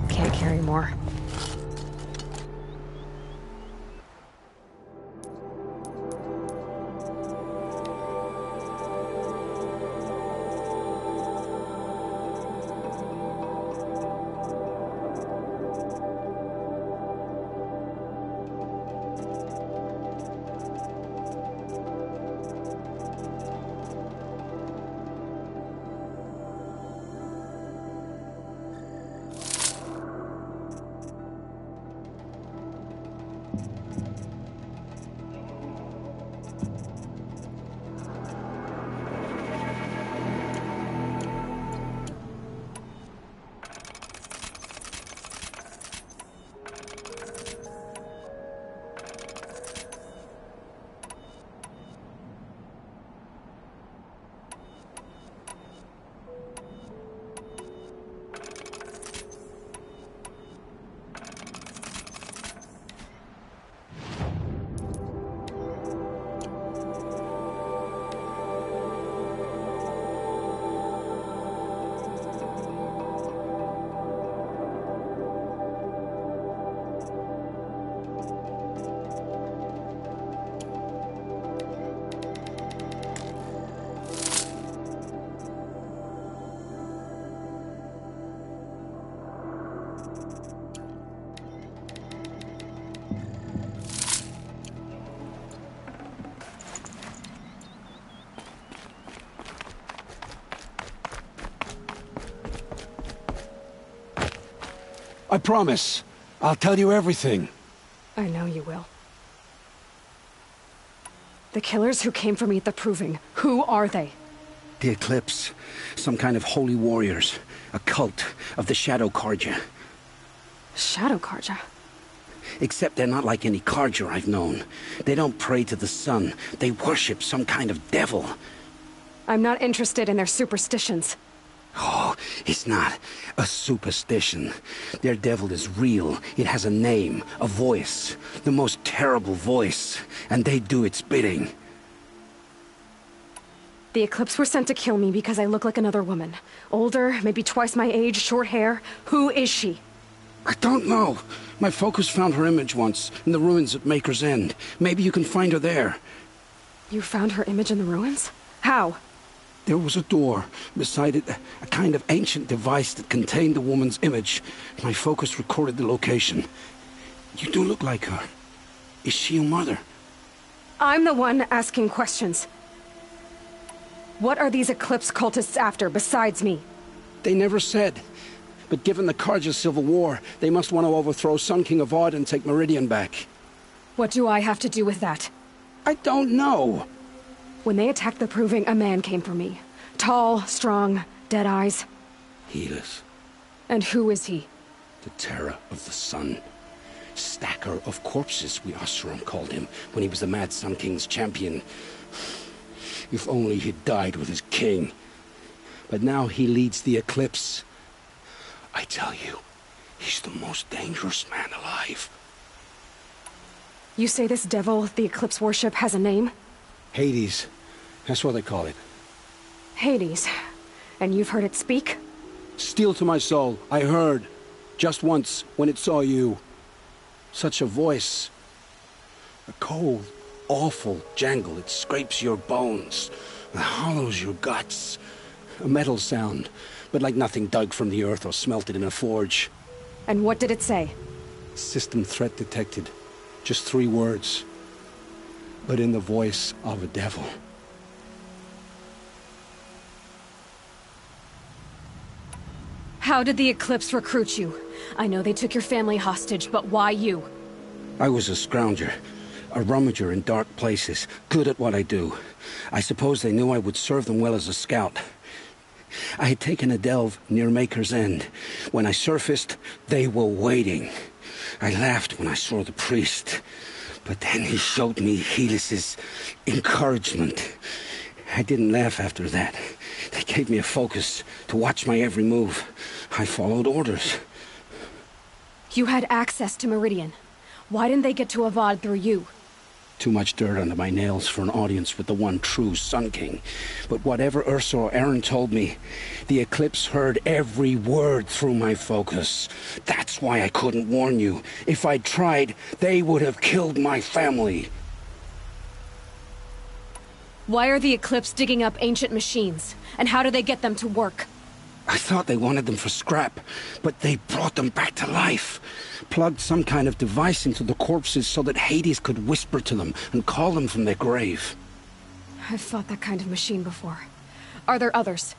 Can't carry more. I promise. I'll tell you everything. I know you will. The killers who came for me at the Proving, who are they? The Eclipse. Some kind of holy warriors. A cult of the Shadow Carja. Shadow Carja? Except they're not like any Carja I've known. They don't pray to the sun. They worship some kind of devil. I'm not interested in their superstitions. Oh, it's not a superstition. Their devil is real. It has a name, a voice. The most terrible voice. And they do its bidding. The Eclipse were sent to kill me because I look like another woman. Older, maybe twice my age, short hair. Who is she? I don't know. My focus found her image once, in the ruins at Maker's End. Maybe you can find her there. You found her image in the ruins? How? There was a door. Beside it, a kind of ancient device that contained the woman's image. My focus recorded the location. You do look like her. Is she your mother? I'm the one asking questions. What are these Eclipse cultists after, besides me? They never said. But given the Carja civil war, they must want to overthrow Sun King of Odd and take Meridian back. What do I have to do with that? I don't know. When they attacked the Proving, a man came for me. Tall, strong, dead eyes. Helis. And who is he? The terror of the sun. Stacker of corpses, we Oseram called him, when he was the Mad Sun King's champion. If only he'd died with his king. But now he leads the Eclipse. I tell you, he's the most dangerous man alive. You say this devil the Eclipse worship has a name? Hades. That's what they call it. Hades. And you've heard it speak? Steel to my soul, I heard. Just once, when it saw you. Such a voice. A cold, awful jangle. It scrapes your bones. It hollows your guts. A metal sound, but like nothing dug from the earth or smelted in a forge. And what did it say? System threat detected. Just 3 words. But in the voice of a devil. How did the Eclipse recruit you? I know they took your family hostage, but why you? I was a scrounger. A rummager in dark places. Good at what I do. I suppose they knew I would serve them well as a scout. I had taken a delve near Maker's End. When I surfaced, they were waiting. I laughed when I saw the priest. But then he showed me Helis's encouragement. I didn't laugh after that. They gave me a focus to watch my every move. I followed orders. You had access to Meridian. Why didn't they get to Avad through you? Too much dirt under my nails for an audience with the one true Sun King. But whatever Ursa or Aaron told me, the Eclipse heard every word through my focus. That's why I couldn't warn you. If I'd tried, they would have killed my family. Why are the Eclipse digging up ancient machines? And how do they get them to work? I thought they wanted them for scrap, but they brought them back to life. Plugged some kind of device into the corpses so that Hades could whisper to them and call them from their grave. I've fought that kind of machine before. Are there others?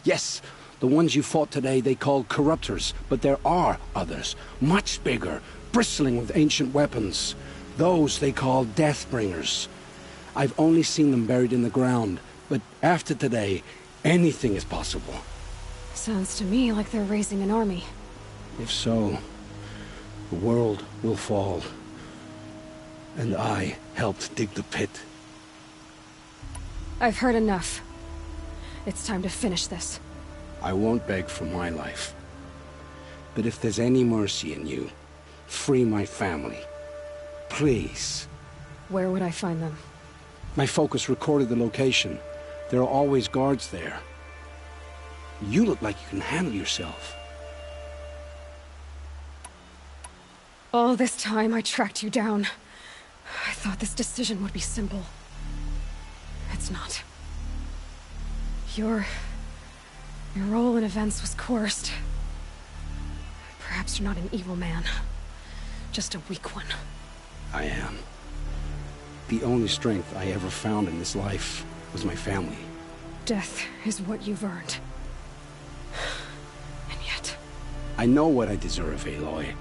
Yes, the ones you fought today they called corruptors, but there are others, much bigger, bristling with ancient weapons. Those they call Deathbringers. I've only seen them buried in the ground, but after today, anything is possible. Sounds to me like they're raising an army. If so, the world will fall. And I helped dig the pit. I've heard enough. It's time to finish this. I won't beg for my life. But if there's any mercy in you, free my family. Please. Where would I find them? My focus recorded the location. There are always guards there. You look like you can handle yourself. All this time I tracked you down. I thought this decision would be simple. It's not. Your role in events was coerced. Perhaps you're not an evil man. Just a weak one. I am. The only strength I ever found in this life was my family. Death is what you've earned. And yet... I know what I deserve, Aloy.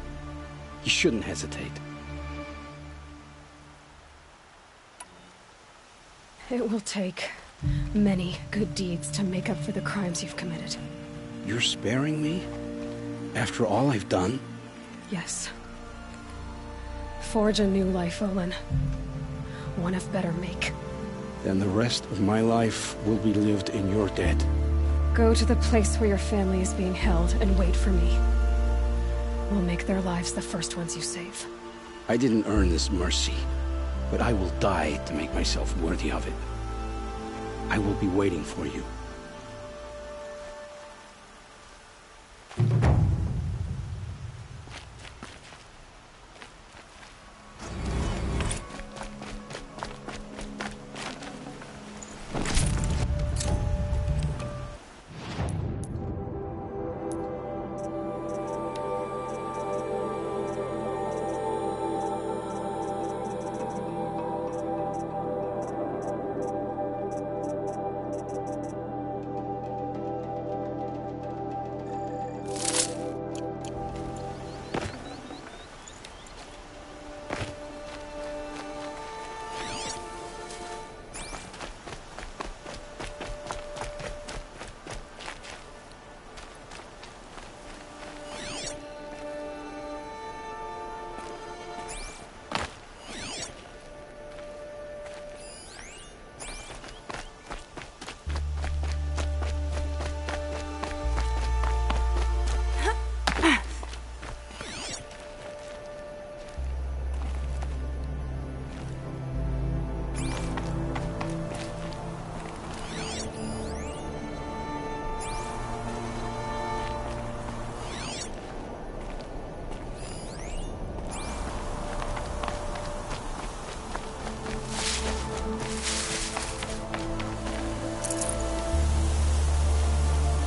You shouldn't hesitate. It will take many good deeds to make up for the crimes you've committed. You're sparing me? After all I've done? Yes. Forge a new life, Olin. One of better make. Then the rest of my life will be lived in your debt. Go to the place where your family is being held and wait for me. We'll make their lives the first ones you save. I didn't earn this mercy, but I will die to make myself worthy of it. I will be waiting for you.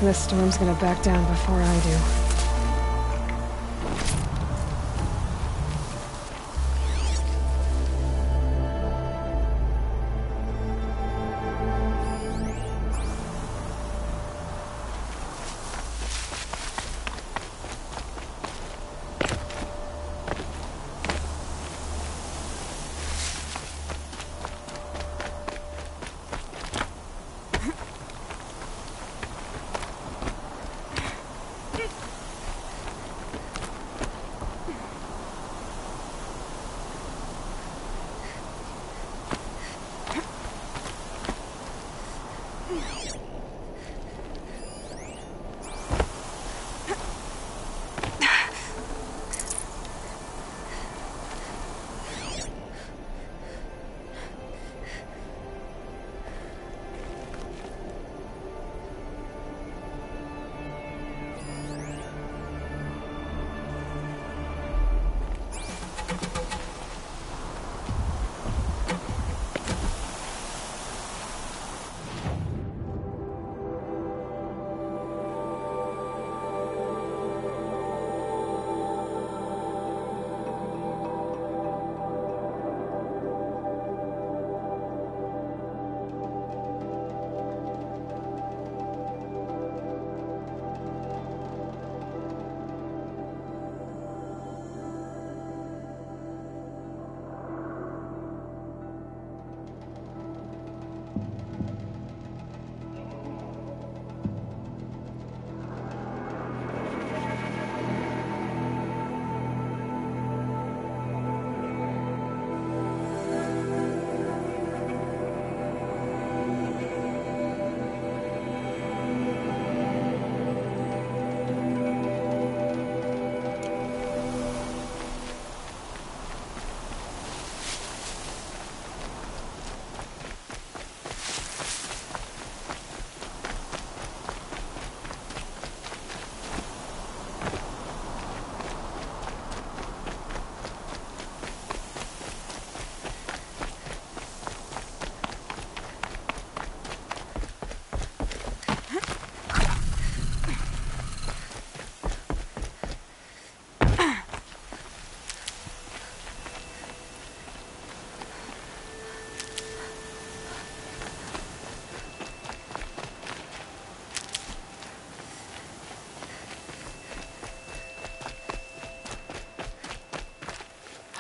This storm's gonna back down before I do.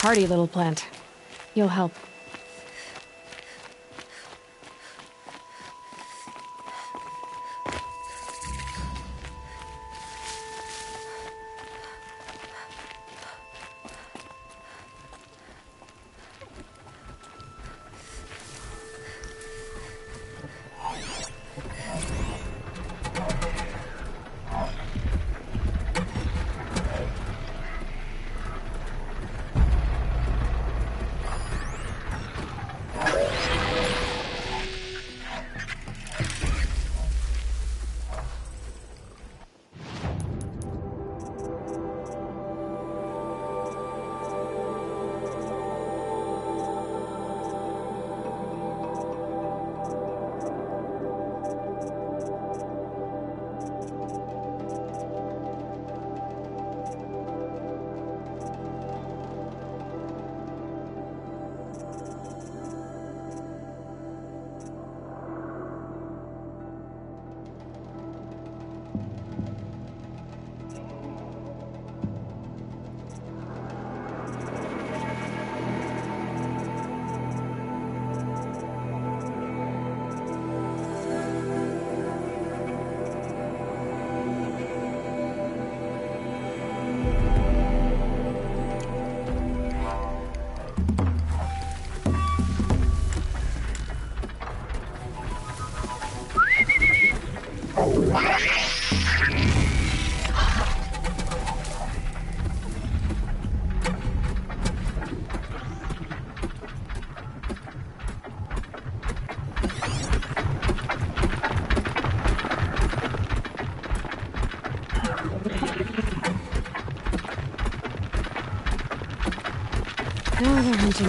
Hardy little plant. You'll help. Now they're hunting.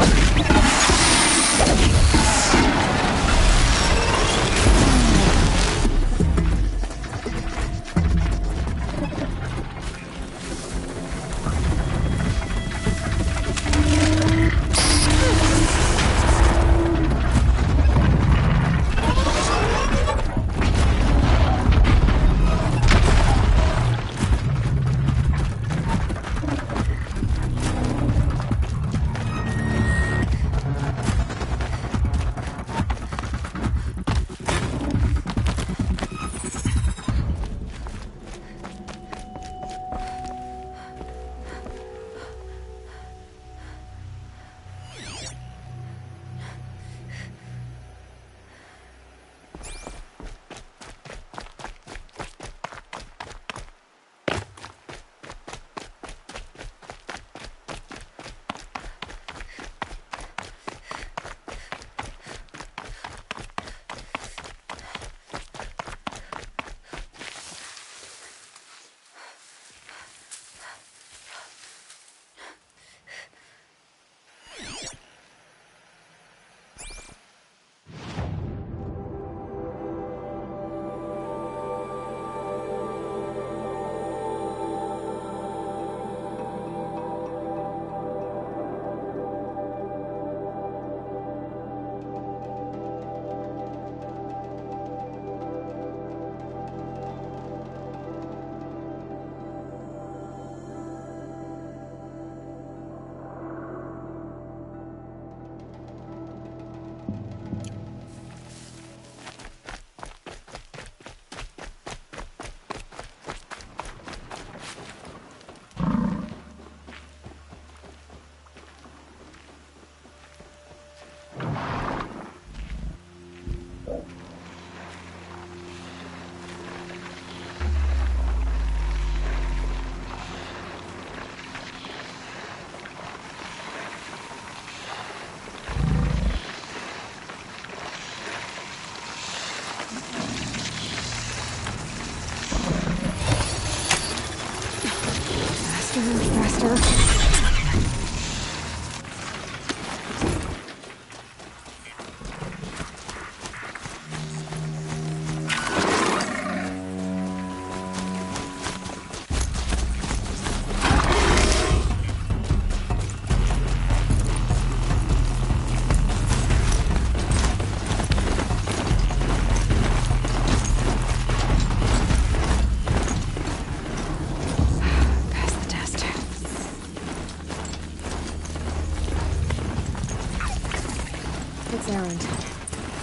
faster.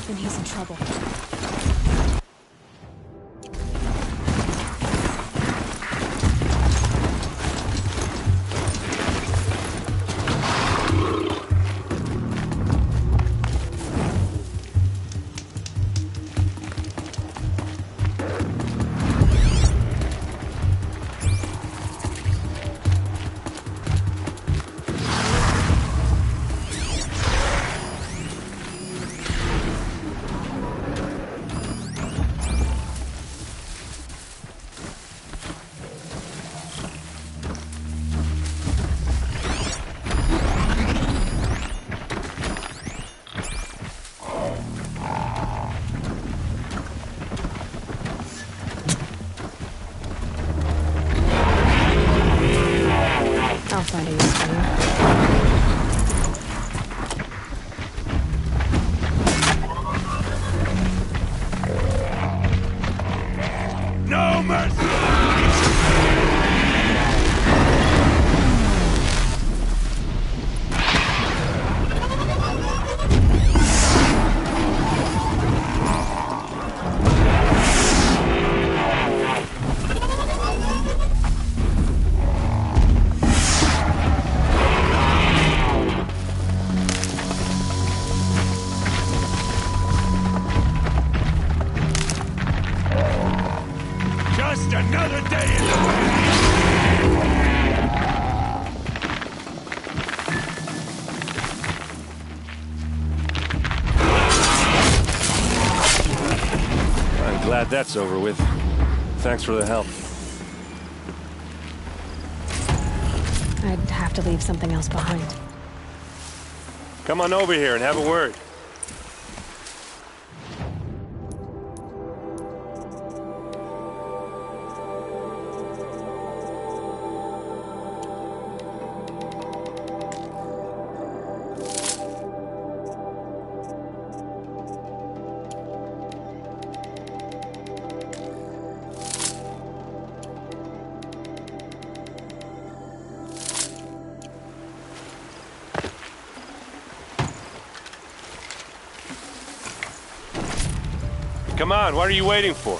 Then he's in trouble. I'll find a use for you. No mercy! Just another day in the I'm glad that's over with. Thanks for the help. I'd have to leave something else behind. Come on over here and have a word. Come on, what are you waiting for?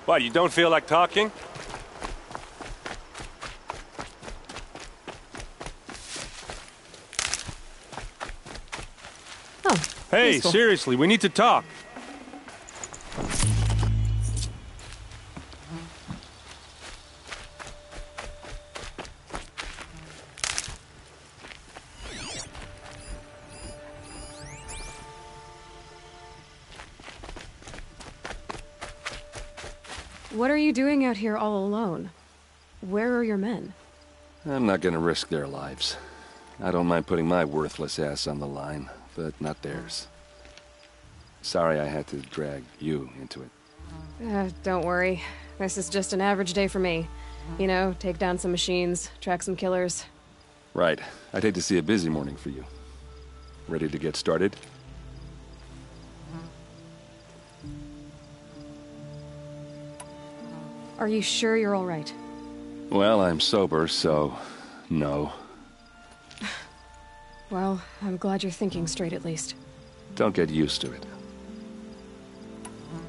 What, you don't feel like talking? Oh, hey, useful. seriously, we need to talk. What are you doing out here all alone? Where are your men? I'm not gonna risk their lives. I don't mind putting my worthless ass on the line, but not theirs. Sorry I had to drag you into it. Don't worry. This is just an average day for me. You know, take down some machines, track some killers. Right. I'd hate to see a busy morning for you. Ready to get started? Are you sure you're all right? Well, I'm sober, so no. Well, I'm glad you're thinking straight at least. Don't get used to it.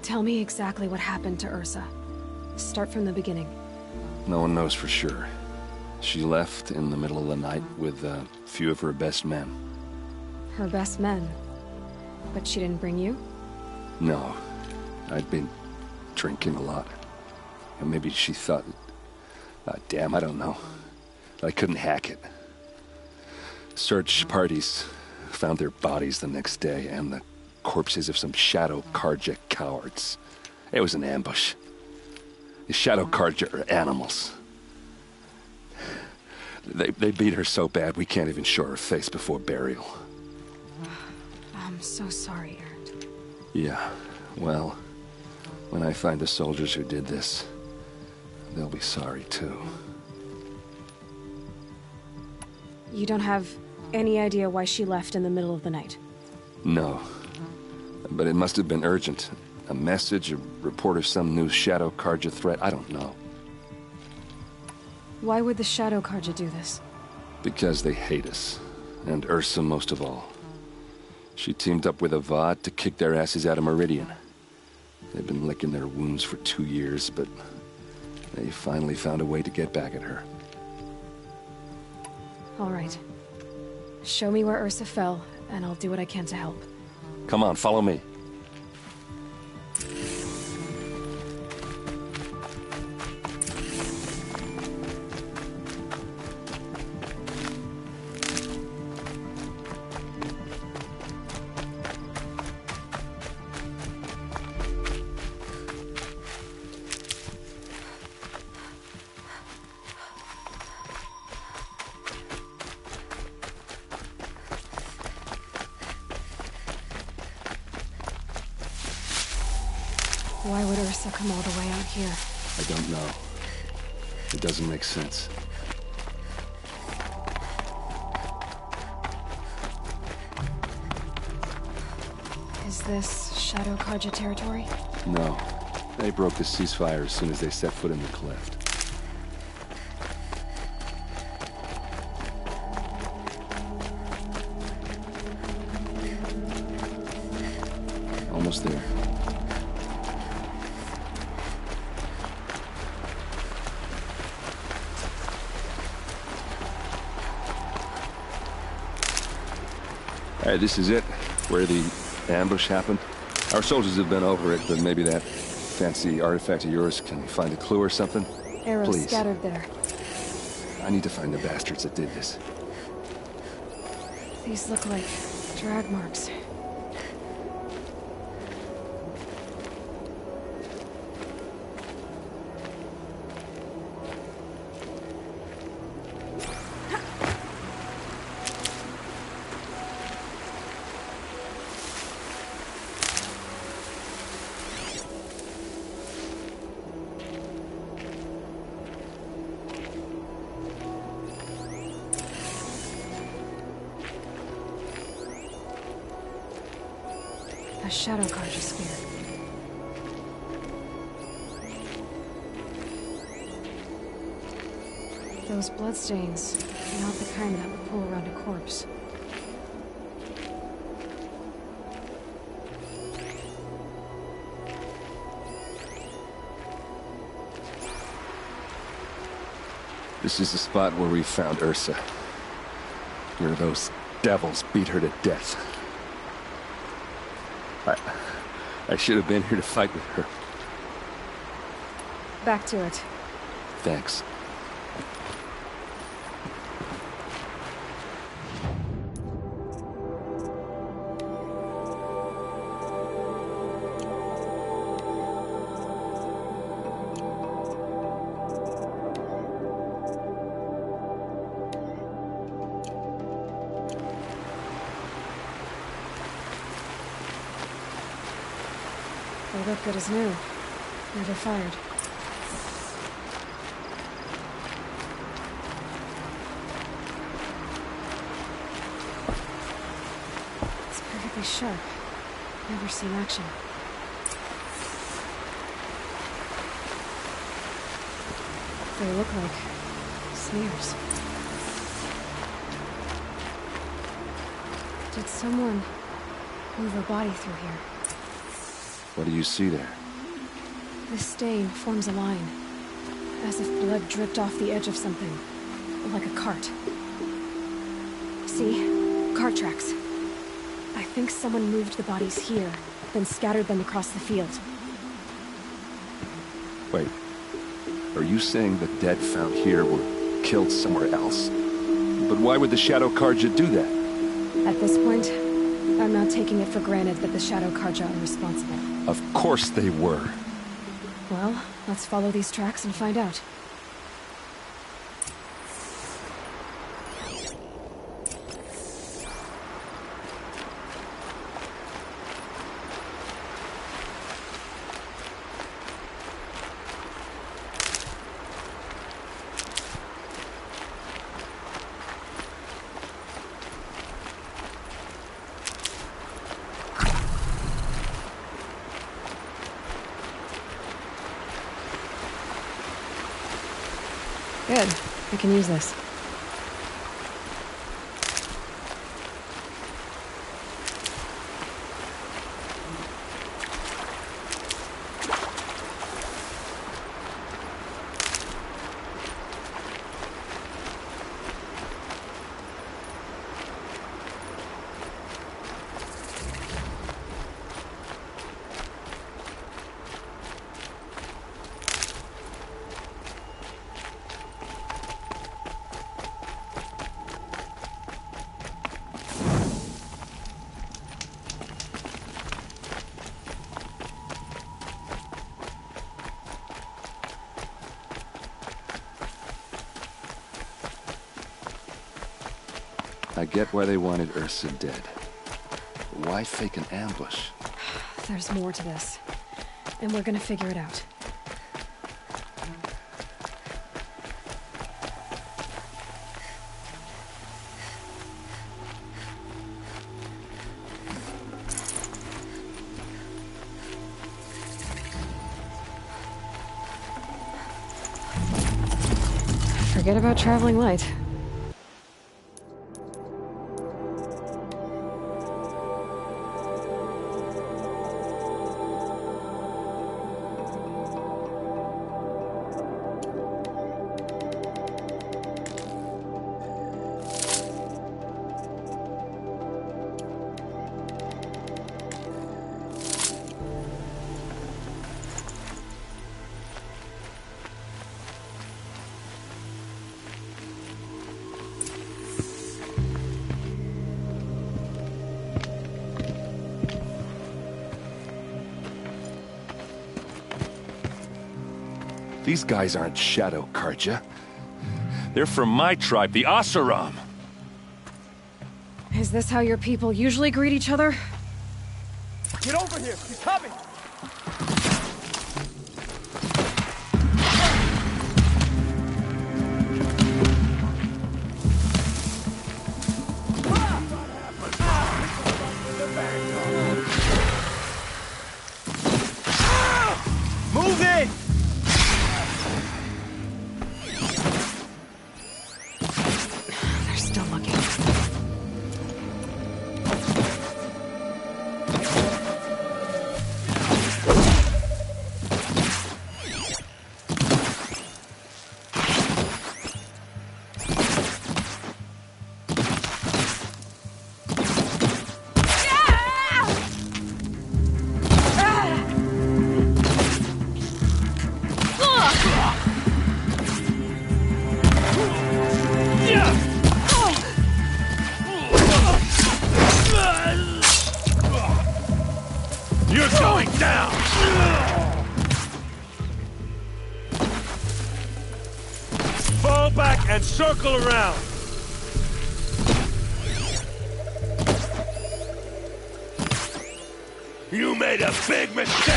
Tell me exactly what happened to Ursa. Start from the beginning. No one knows for sure. She left in the middle of the night with a few of her best men. Her best men? But she didn't bring you? No. I'd been drinking a lot. And maybe she thought... damn, I don't know. I couldn't hack it. Search parties found their bodies the next day, and the corpses of some Shadow Carja cowards. It was an ambush. The Shadow Carja are animals. They beat her so bad we can't even show her face before burial. I'm so sorry, Aaron. Yeah, well, when I find the soldiers who did this, they'll be sorry too. You don't have any idea why she left in the middle of the night? No. But it must have been urgent. A message, a report of some new Shadow Carja threat, I don't know. Why would the Shadow Carja do this? Because they hate us. And Ursa most of all. She teamed up with Avad to kick their asses out of Meridian. They've been licking their wounds for 2 years, but they finally found a way to get back at her. All right. Show me where Ursa fell, and I'll do what I can to help. Come on, follow me. Why would Ursa come all the way out here? I don't know. It doesn't make sense. Is this Shadow Carja territory? No. They broke the ceasefire as soon as they set foot in the cleft. Almost there. Alright, this is it, where the ambush happened. Our soldiers have been over it, but maybe that fancy artifact of yours can find a clue or something? Arrows Please. scattered there. I need to find the bastards that did this. These look like drag marks. A Shadow Carja spear. Those bloodstains are not the kind that would pull around a corpse. This is the spot where we found Ursa. Where those devils beat her to death. I should have been here to fight with her. Back to it. Thanks. They look good as new. Never fired. It's perfectly sharp. Never seen action. They look like snares. Did someone move a body through here? What do you see there? This stain forms a line, as if blood dripped off the edge of something, like a cart. See? Cart tracks. I think someone moved the bodies here, then scattered them across the field. Wait. Are you saying the dead found here were killed somewhere else? But why would the Shadow Carja do that? At this point, I'm not taking it for granted that the Shadow Karja are responsible. Of course they were. Well, let's follow these tracks and find out. Good. I can use this. I get why they wanted Ursa dead. But why fake an ambush? There's more to this. And we're gonna figure it out. Forget about traveling light. These guys aren't Shadow Karja. They're from my tribe, the Asuram. Is this how your people usually greet each other? Get over here! He's coming! Move it! They're still looking. You're going down! Fall back and circle around! You made a big mistake!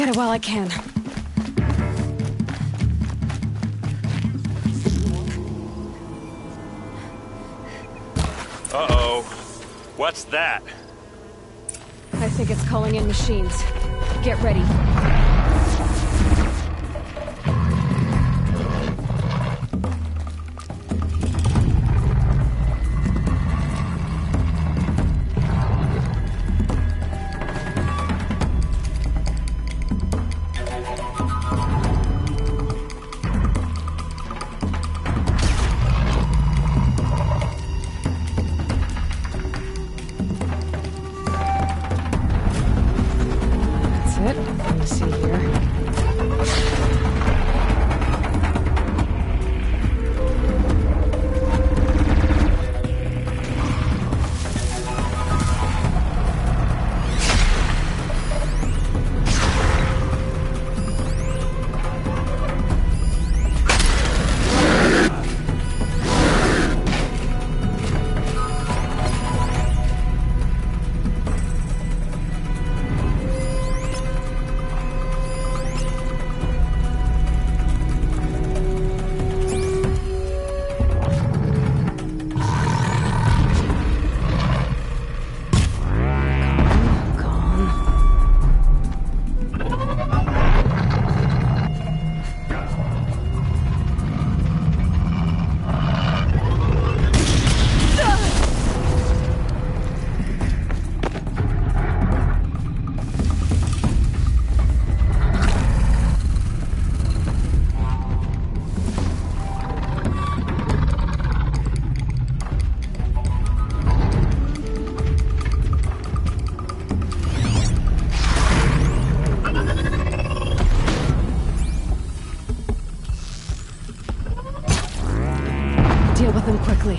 get it while I can. Uh-oh. What's that? I think it's calling in machines. Get ready. Quickly.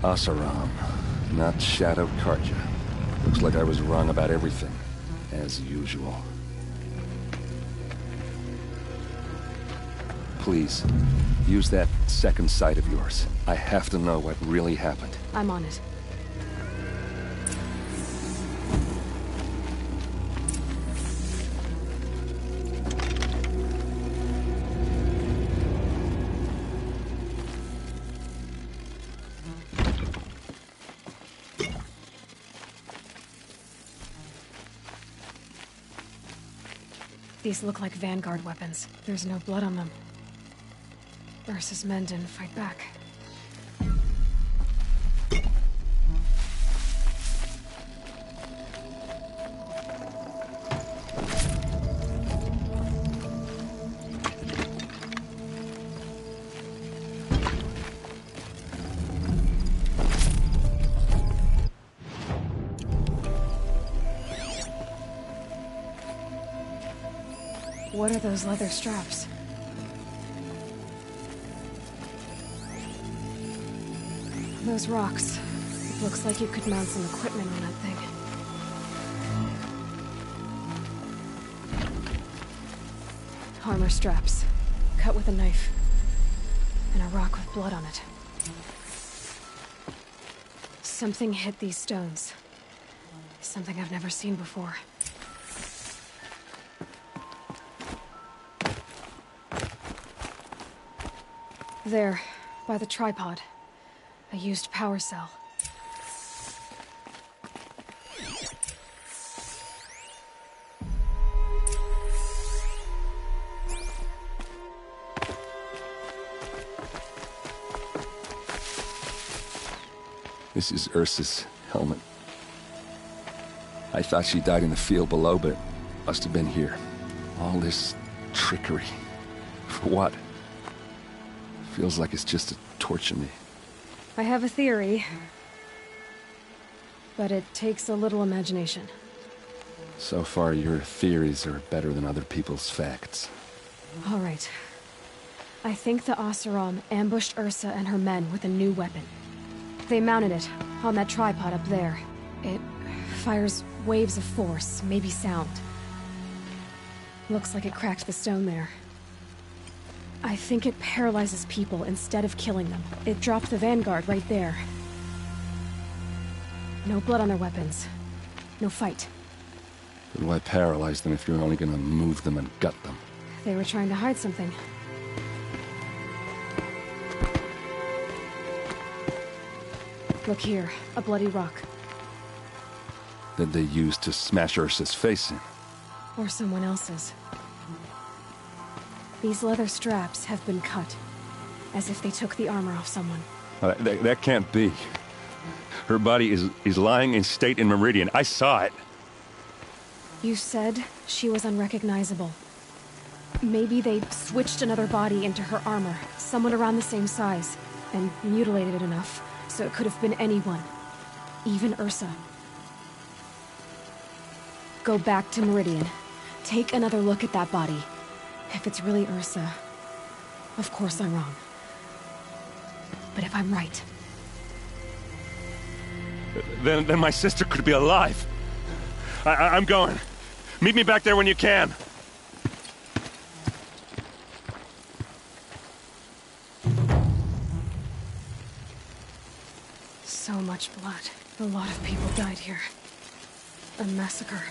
Asaram, not Shadow Karja. Looks like I was wrong about everything, as usual. Please, use that second sight of yours. I have to know what really happened. I'm on it. These look like Vanguard weapons. There's no blood on them. Ursa's men didn't fight back. What are those leather straps? Those rocks. It looks like you could mount some equipment on that thing. Armor straps. Cut with a knife. And a rock with blood on it. Something hit these stones. Something I've never seen before. There, by the tripod. A used power cell. This is Ursa's helmet. I thought she died in the field below, but must have been here. All this trickery. For what? Feels like it's just to torture me. I have a theory. But it takes a little imagination. So far, your theories are better than other people's facts. All right. I think the Oseram ambushed Ursa and her men with a new weapon. They mounted it on that tripod up there. It fires waves of force, maybe sound. Looks like it cracked the stone there. I think it paralyzes people instead of killing them. It dropped the Vanguard right there. No blood on their weapons. No fight. But why paralyze them if you're only gonna move them and gut them? They were trying to hide something. Look here, a bloody rock. That they used to smash Ursa's face in. Or someone else's. These leather straps have been cut, as if they took the armor off someone. That can't be. Her body is lying in state in Meridian. I saw it. You said she was unrecognizable. Maybe they switched another body into her armor, someone around the same size, and mutilated it enough, so it could have been anyone. Even Ursa. Go back to Meridian. Take another look at that body. If it's really Ursa, of course I'm wrong. But if I'm right... Then my sister could be alive. I'm going. Meet me back there when you can. So much blood. A lot of people died here. A massacre.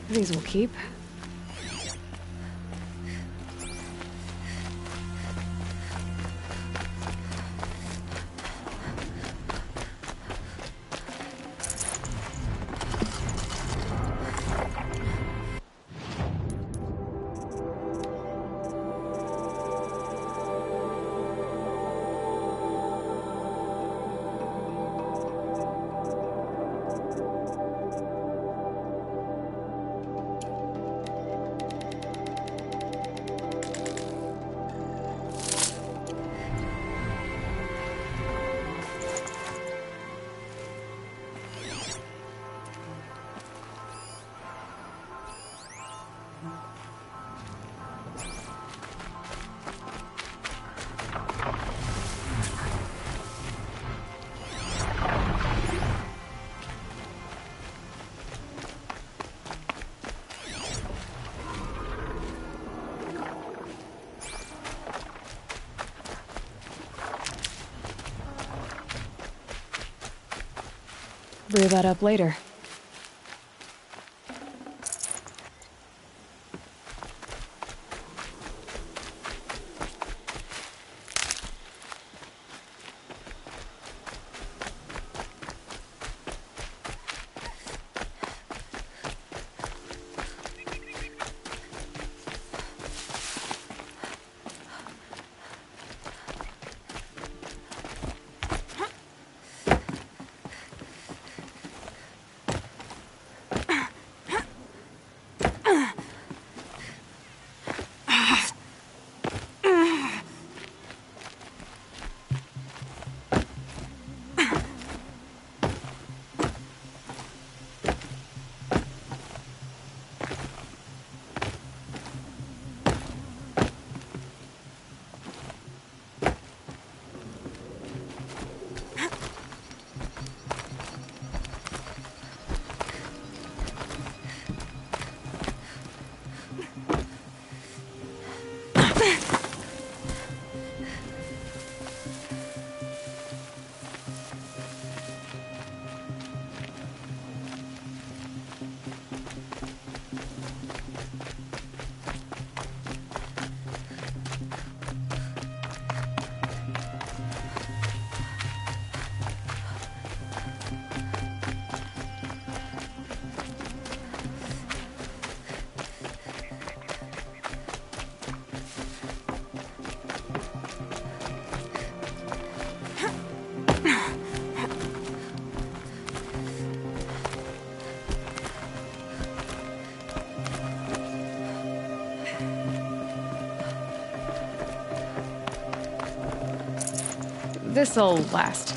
These will keep. brew that up later. This'll last.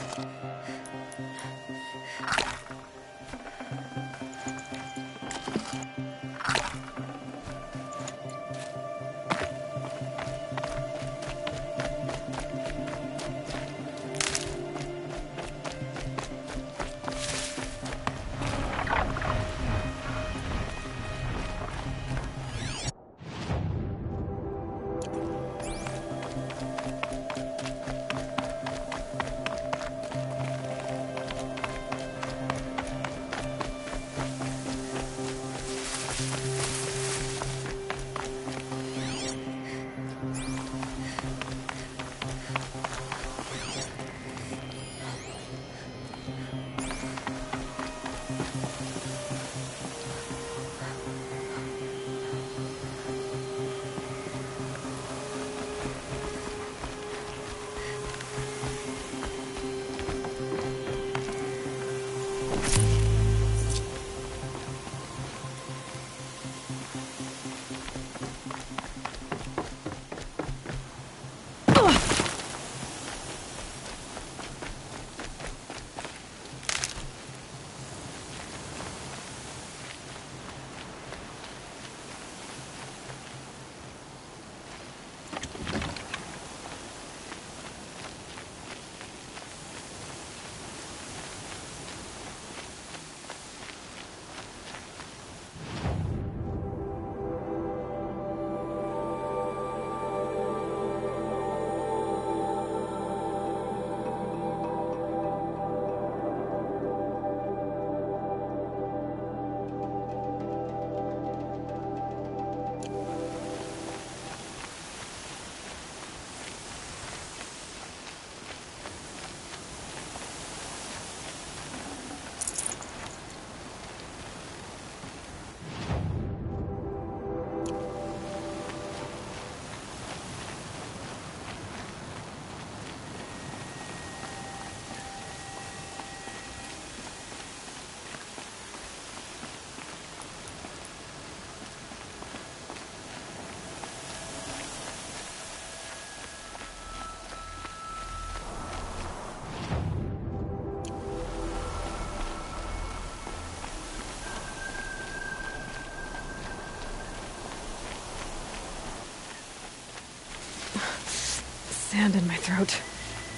Sand in my throat.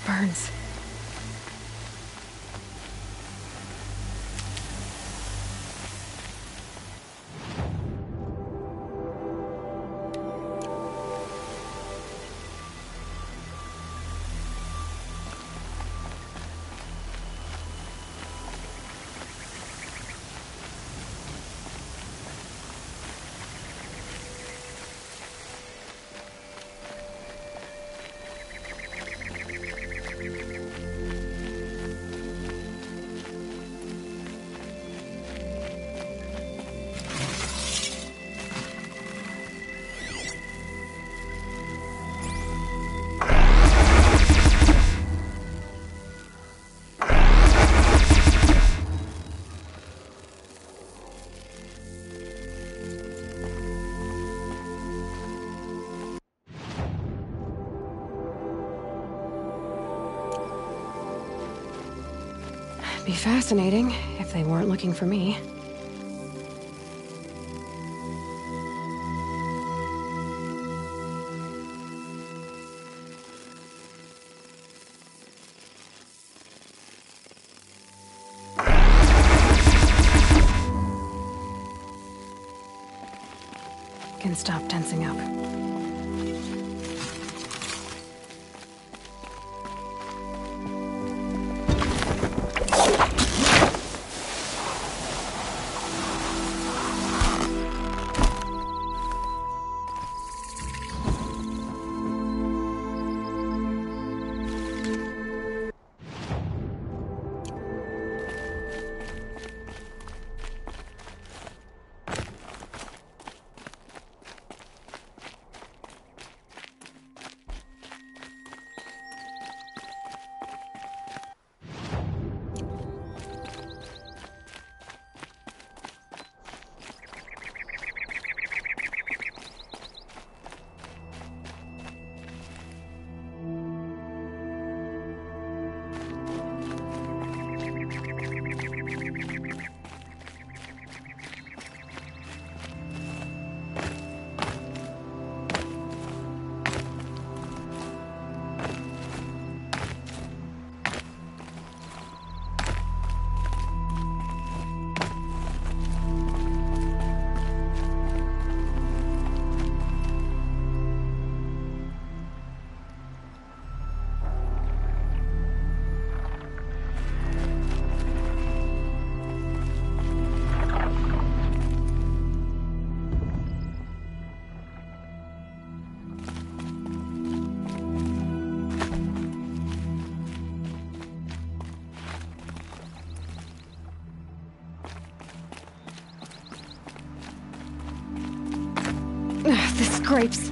Burns. be fascinating if they weren't looking for me. Can stop tensing up. The scrapes.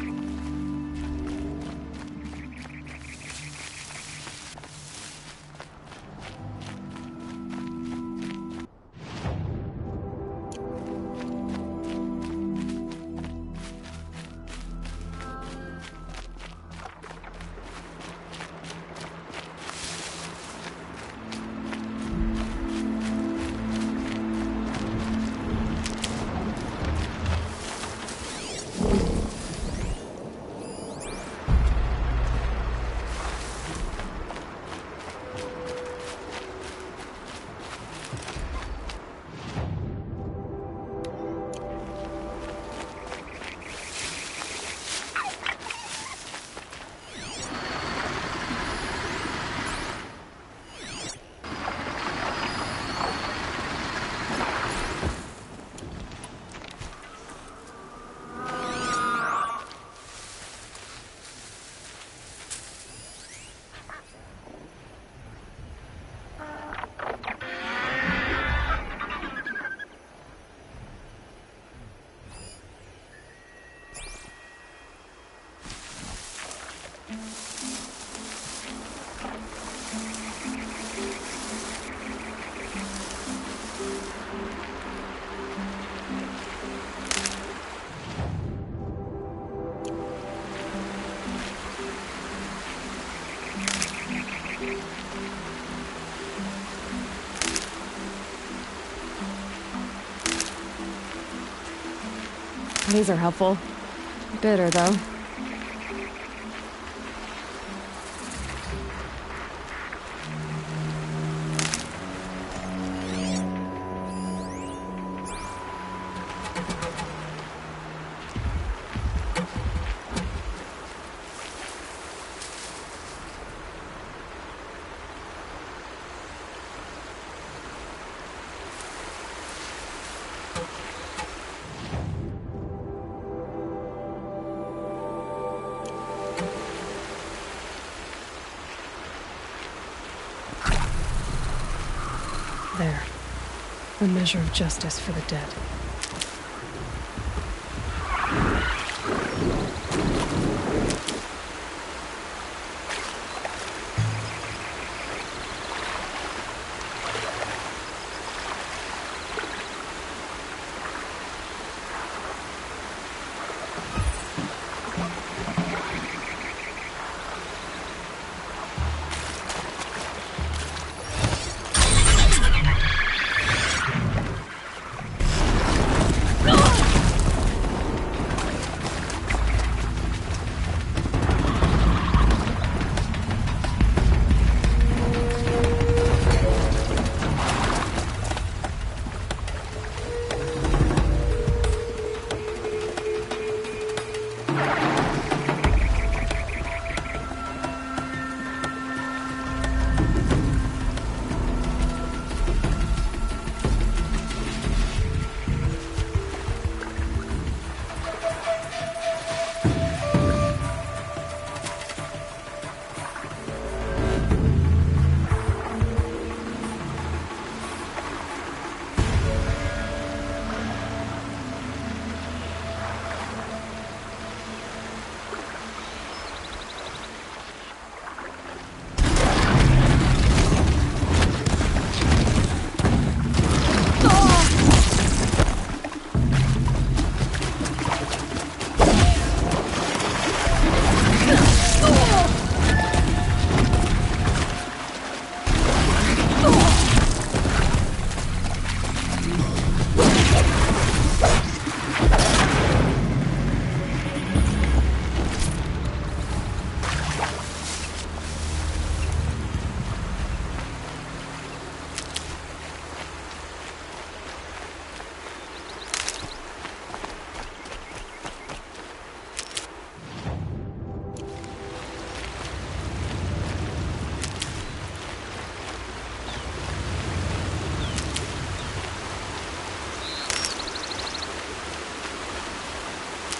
These are helpful. Bitter, though. There. A measure of justice for the dead.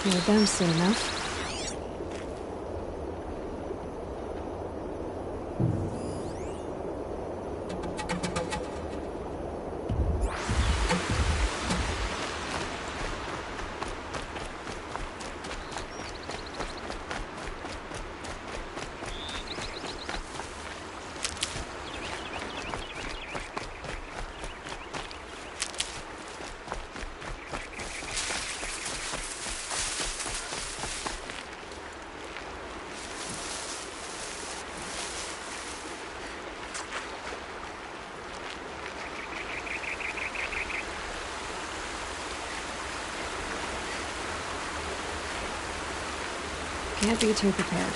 afford them soon enough. Can't be too prepared.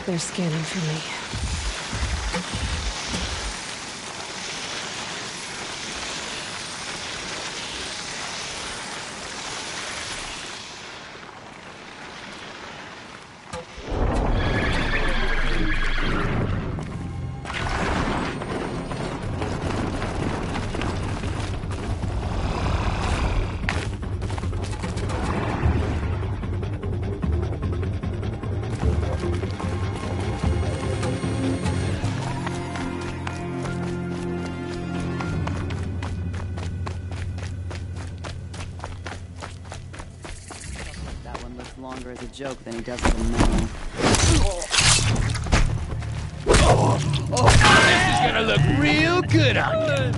They're scanning for me. Longer as a joke than he does as a man. This is gonna look real good on you.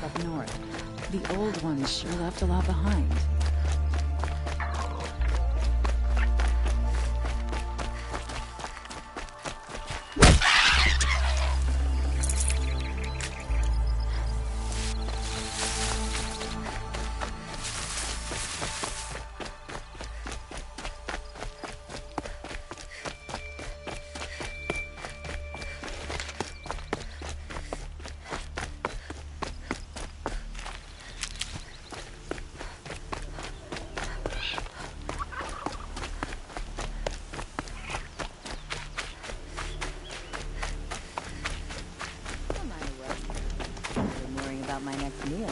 Up north. The old ones sure left a lot behind. more.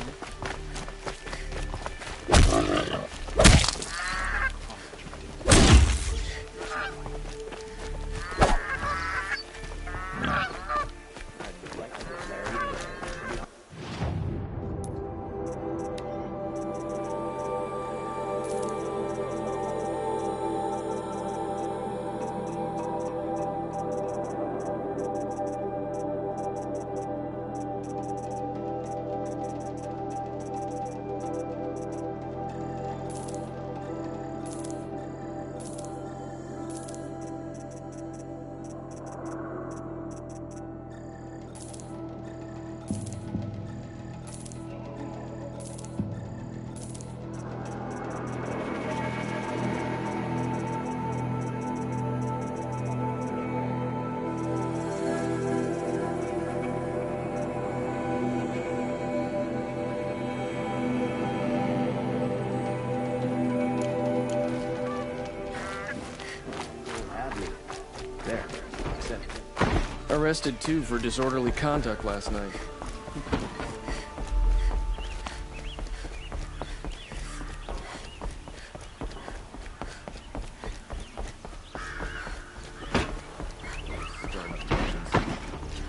Arrested too for disorderly conduct last night.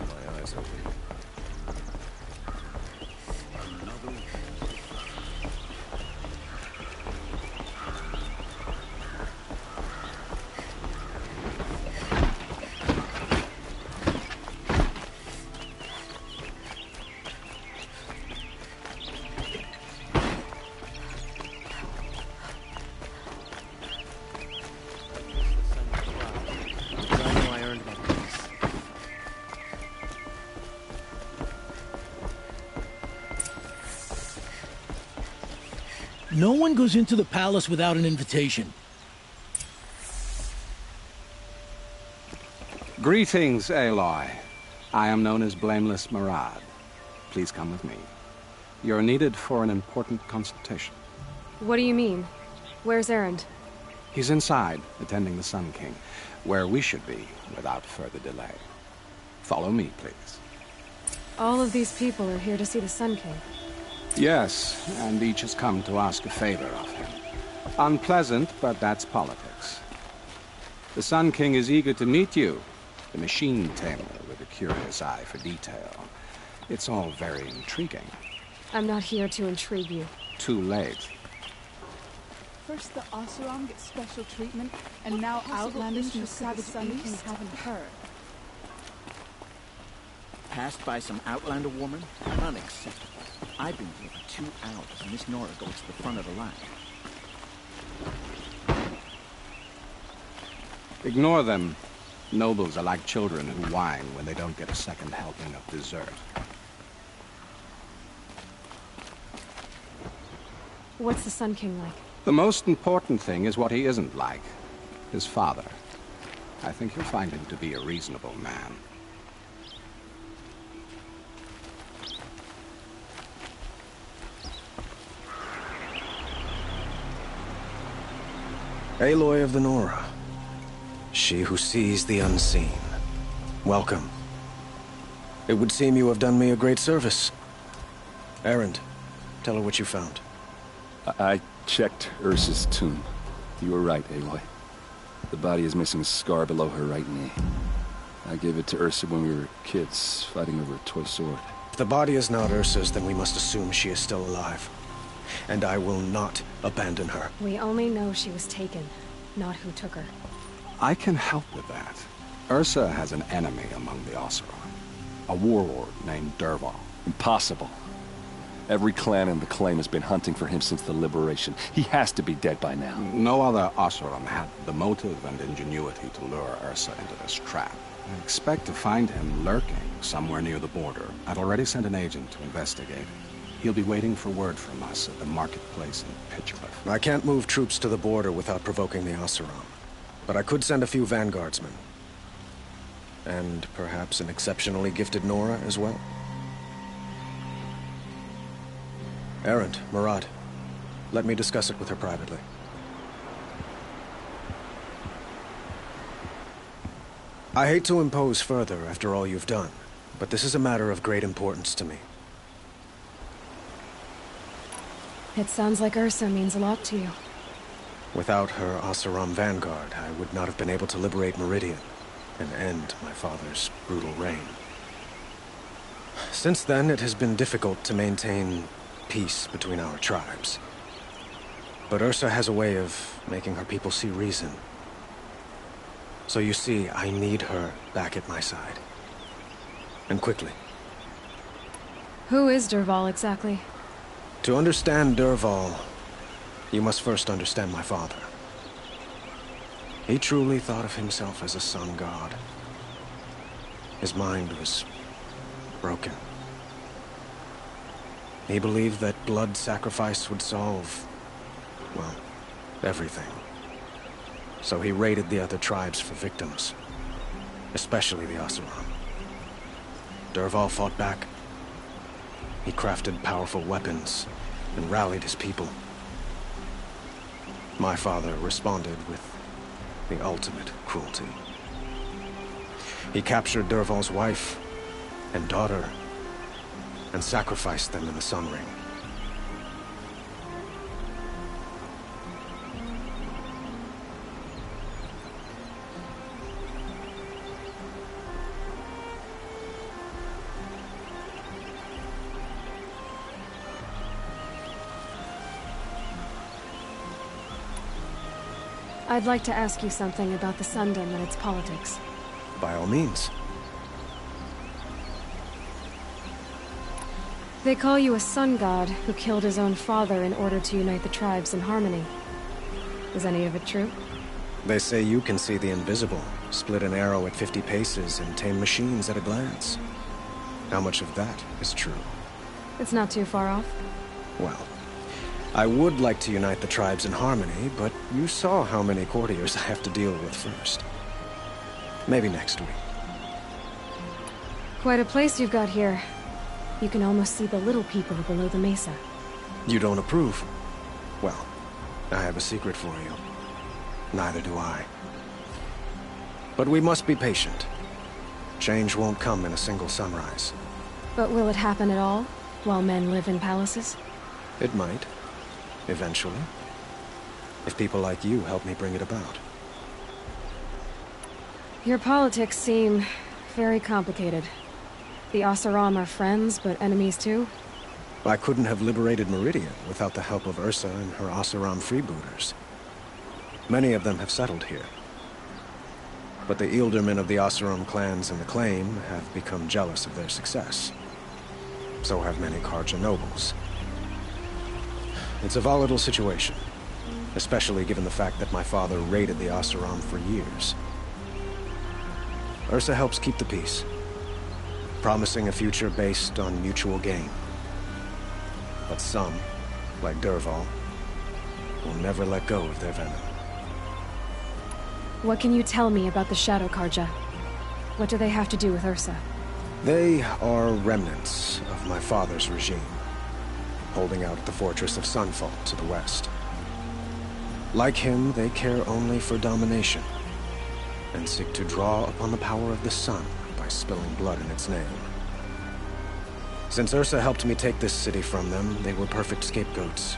My eyes open. No one goes into the palace without an invitation. Greetings, Aloy. I am known as Blameless Murad. Please come with me. You're needed for an important consultation. What do you mean? Where's Erend? He's inside, attending the Sun King, where we should be without further delay. Follow me, please. All of these people are here to see the Sun King. Yes, and each has come to ask a favor of him. Unpleasant, but that's politics. The Sun King is eager to meet you, the machine tamer with a curious eye for detail. It's all very intriguing. I'm not here to intrigue you. Too late. First the Oseram get special treatment, and now Outlanders from the Savage East haven't heard. Passed by some Outlander woman? Unacceptable. I've been here for 2 hours, and Miss Nora goes to the front of the line. Ignore them. Nobles are like children who whine when they don't get a second helping of dessert. What's the Sun King like? The most important thing is what he isn't like. His father. I think you'll find him to be a reasonable man. Aloy of the Nora. She who sees the unseen. Welcome. It would seem you have done me a great service. Erend, tell her what you found. I checked Ursa's tomb. You were right, Aloy. The body is missing a scar below her right knee. I gave it to Ursa when we were kids, fighting over a toy sword. If the body is not Ursa's, then we must assume she is still alive. And I will not abandon her. We only know she was taken, not who took her. I can help with that. Ursa has an enemy among the Oseram. A warlord named Dervahl. Impossible. Every clan in the claim has been hunting for him since the liberation. He has to be dead by now. No other Oseram had the motive and ingenuity to lure Ursa into this trap. I expect to find him lurking somewhere near the border. I've already sent an agent to investigate. He'll be waiting for word from us at the marketplace in Pitchcliff. I can't move troops to the border without provoking the Oseram. But I could send a few vanguardsmen. And perhaps an exceptionally gifted Nora as well. Erend, Murad, let me discuss it with her privately. I hate to impose further after all you've done, but this is a matter of great importance to me. It sounds like Ursa means a lot to you. Without her Oseram vanguard, I would not have been able to liberate Meridian and end my father's brutal reign. Since then, it has been difficult to maintain peace between our tribes. But Ursa has a way of making her people see reason. So you see, I need her back at my side. And quickly. Who is Dervahl exactly? To understand Dervahl, you must first understand my father. He truly thought of himself as a sun god. His mind was broken. He believed that blood sacrifice would solve, well, everything. So he raided the other tribes for victims, especially the Oseram. Dervahl fought back. He crafted powerful weapons and rallied his people. My father responded with the ultimate cruelty. He captured Dervahl's wife and daughter and sacrificed them in the Sun Ring. I'd like to ask you something about the Sundom and its politics. By all means. They call you a sun god who killed his own father in order to unite the tribes in harmony. Is any of it true? They say you can see the invisible, split an arrow at 50 paces, and tame machines at a glance. How much of that is true? It's not too far off. Well, I would like to unite the tribes in harmony, but you saw how many courtiers I have to deal with first. Maybe next week. Quite a place you've got here. You can almost see the little people below the mesa. You don't approve? Well, I have a secret for you. Neither do I. But we must be patient. Change won't come in a single sunrise. But will it happen at all, while men live in palaces? It might. Eventually. If people like you help me bring it about. Your politics seem very complicated. The Oseram are friends, but enemies too? I couldn't have liberated Meridian without the help of Ursa and her Oseram freebooters. Many of them have settled here. But the Ealdormen of the Oseram clans in the claim have become jealous of their success. So have many Karja nobles. It's a volatile situation, especially given the fact that my father raided the Oseram for years. Ursa helps keep the peace, promising a future based on mutual gain. But some, like Dervahl, will never let go of their venom. What can you tell me about the Shadow Karja? What do they have to do with Ursa? They are remnants of my father's regime, holding out at the fortress of Sunfall to the west. Like him, they care only for domination, and seek to draw upon the power of the sun by spilling blood in its name. Since Ursa helped me take this city from them, they were perfect scapegoats.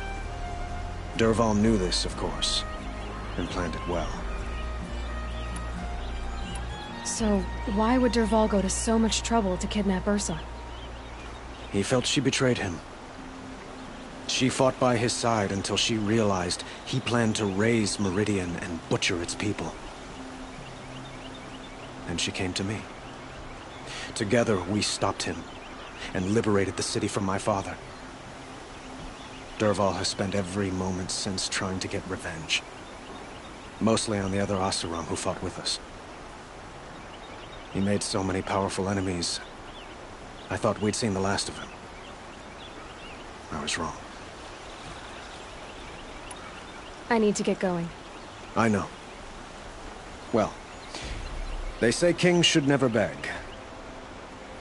Dervahl knew this, of course, and planned it well. So, why would Dervahl go to so much trouble to kidnap Ursa? He felt she betrayed him. She fought by his side until she realized he planned to raise Meridian and butcher its people. And she came to me. Together, we stopped him and liberated the city from my father. Dervahl has spent every moment since trying to get revenge. Mostly on the other Oseram who fought with us. He made so many powerful enemies, I thought we'd seen the last of him. I was wrong. I need to get going. I know. Well, they say kings should never beg.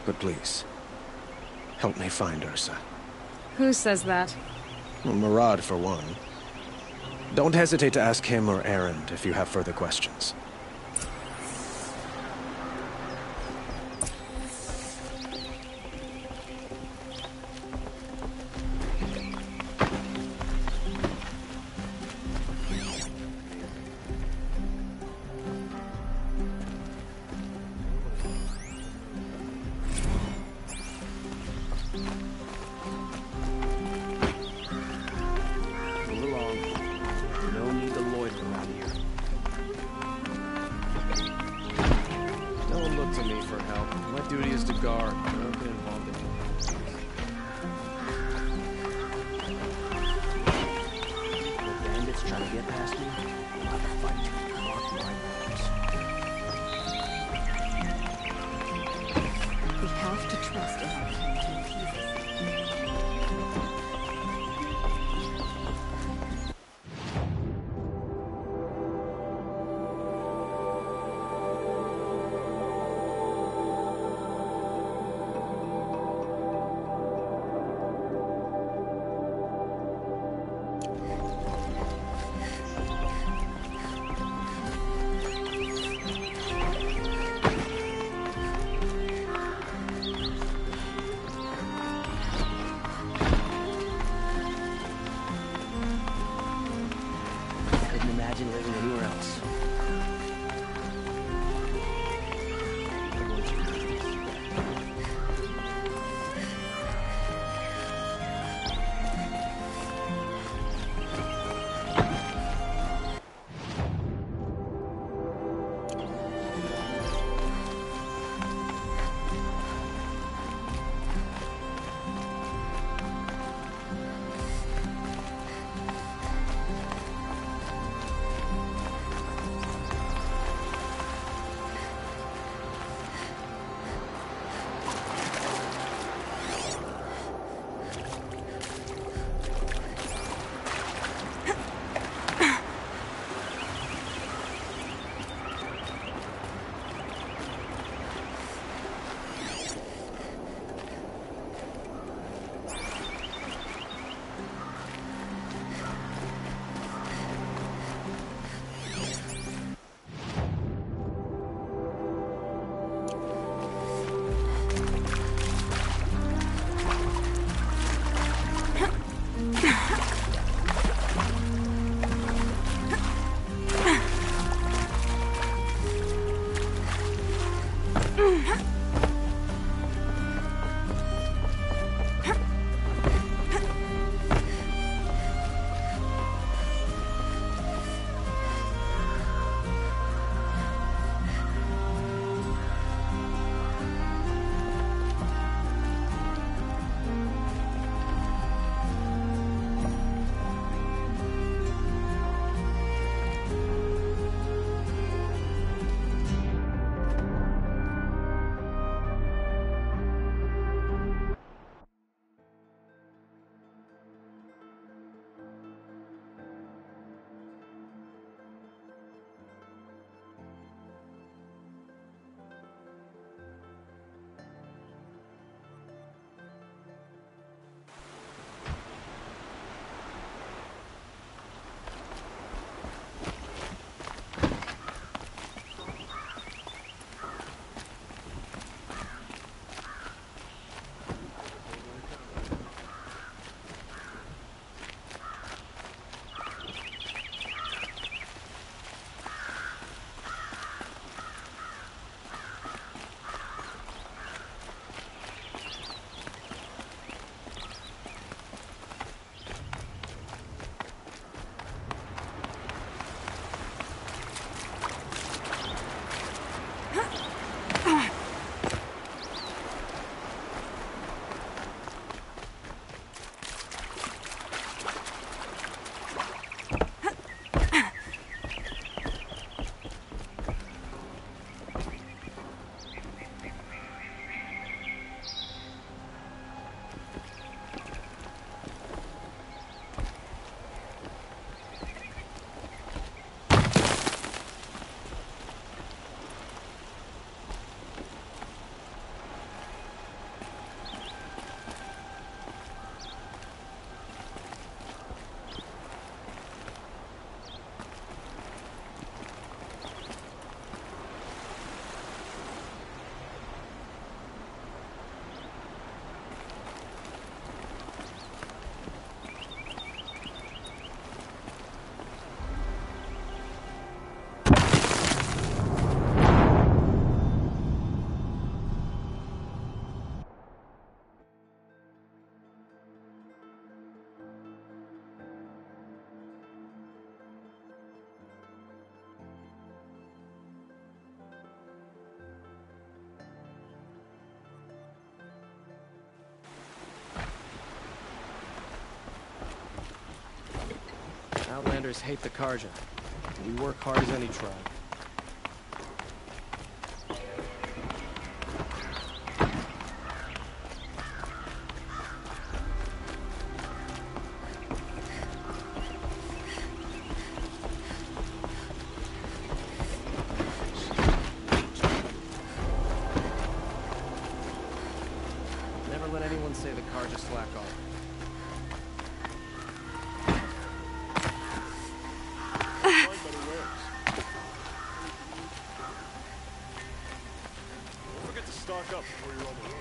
But please, help me find Ursa. Who says that? Well, Murad, for one. Don't hesitate to ask him or Erend if you have further questions. past me, I'll have to fight you. Mark my words. We have to trust in our king to appease us. Imagine living anywhere else. Outlanders hate the Karja. We work hard as any tribe. Never let anyone say the Karja slack off. Stock up before you're on the road.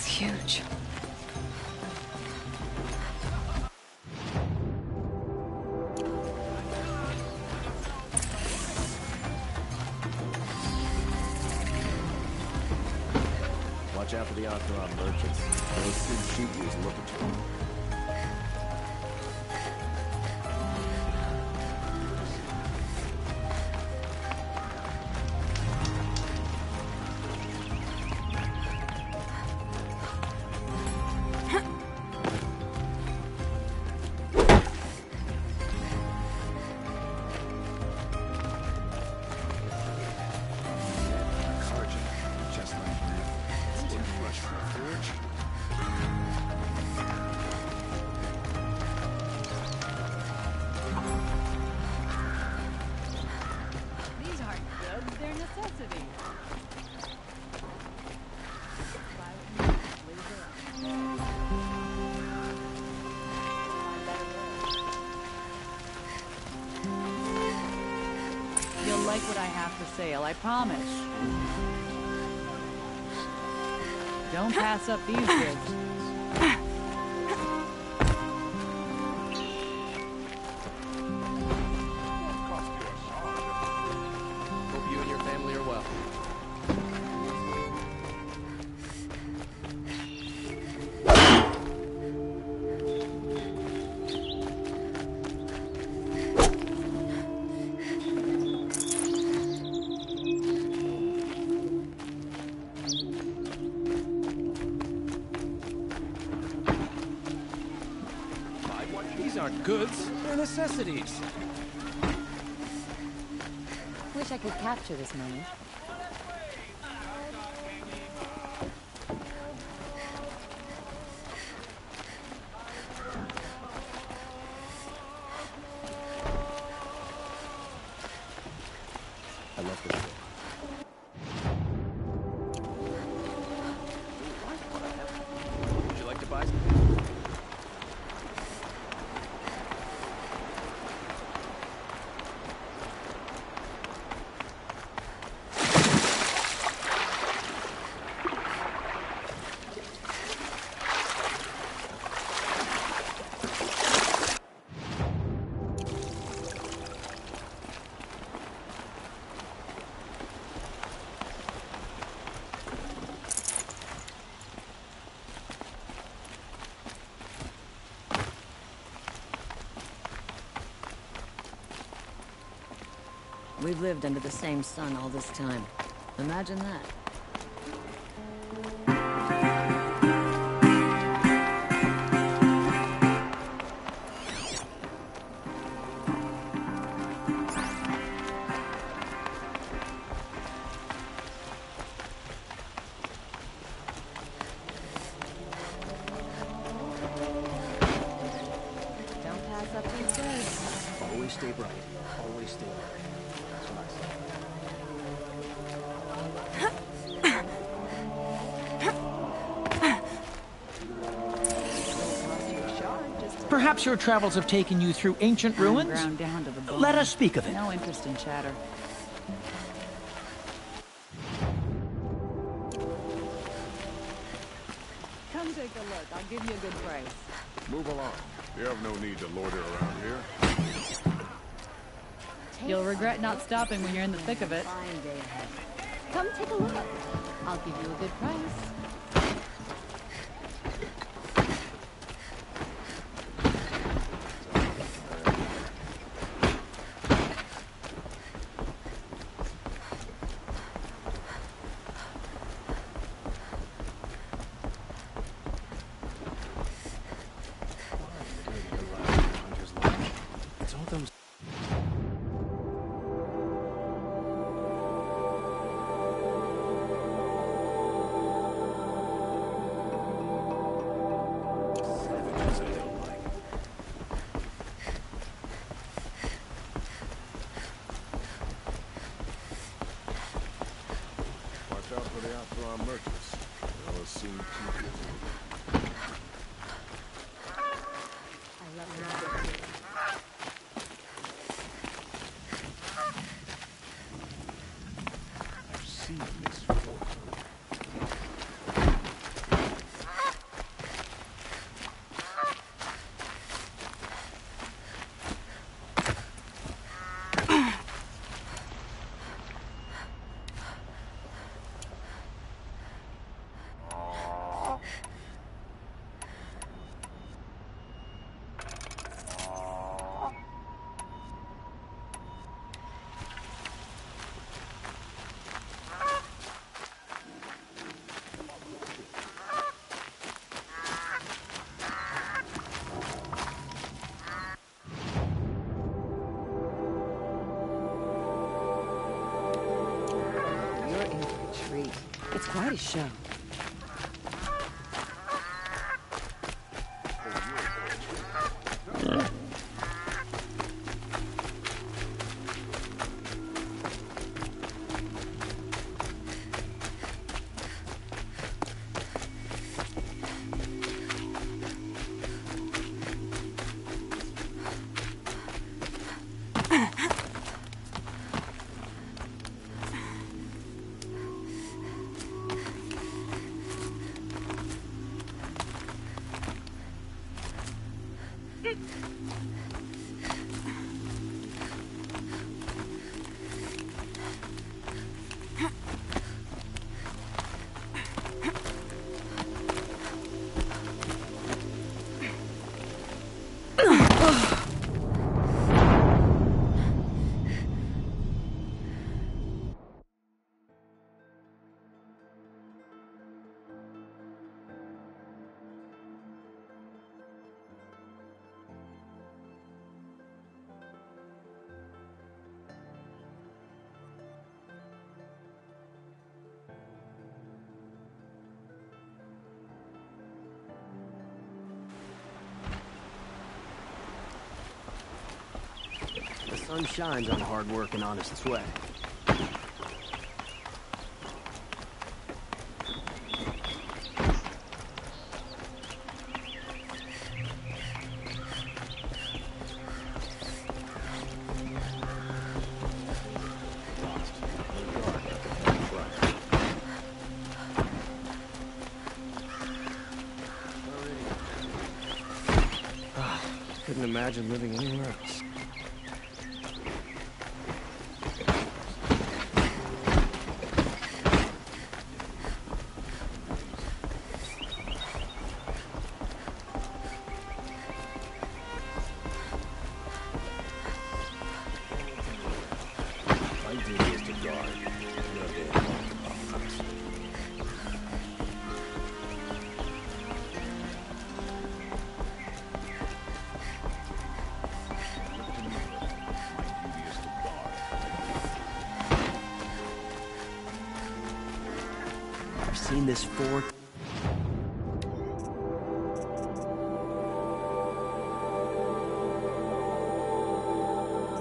Huge. Watch out for the Acheron merchants. Those shoot you as looking for them. Like what I have for sale, I promise. Don't pass up these goods. Hope you and your family are well. These aren't goods, they're necessities. Wish I could capture this moment. I love this book. Would you like to buy some? We've lived under the same sun all this time. Imagine that. Always stay bright. Always stay bright. That's what I say. Perhaps your travels have taken you through ancient ruins? Ground down to the bone. Let us speak of it. No interest in chatter. Come take a look. I'll give you a good price. Move along. You have no need to loiter around here. You'll regret not stopping when you're in the thick of it. Fine day ahead. Come take a look. I'll give you a good price. It's all them. Watch out for the outlaw merchants. They always seem too busy. I've seen this before. You're in for a treat. It's quite a show. The sun shines on hard work and honest sweat. Couldn't imagine living anywhere else. My duty is to guard. Your day about us. I've seen this 4 I've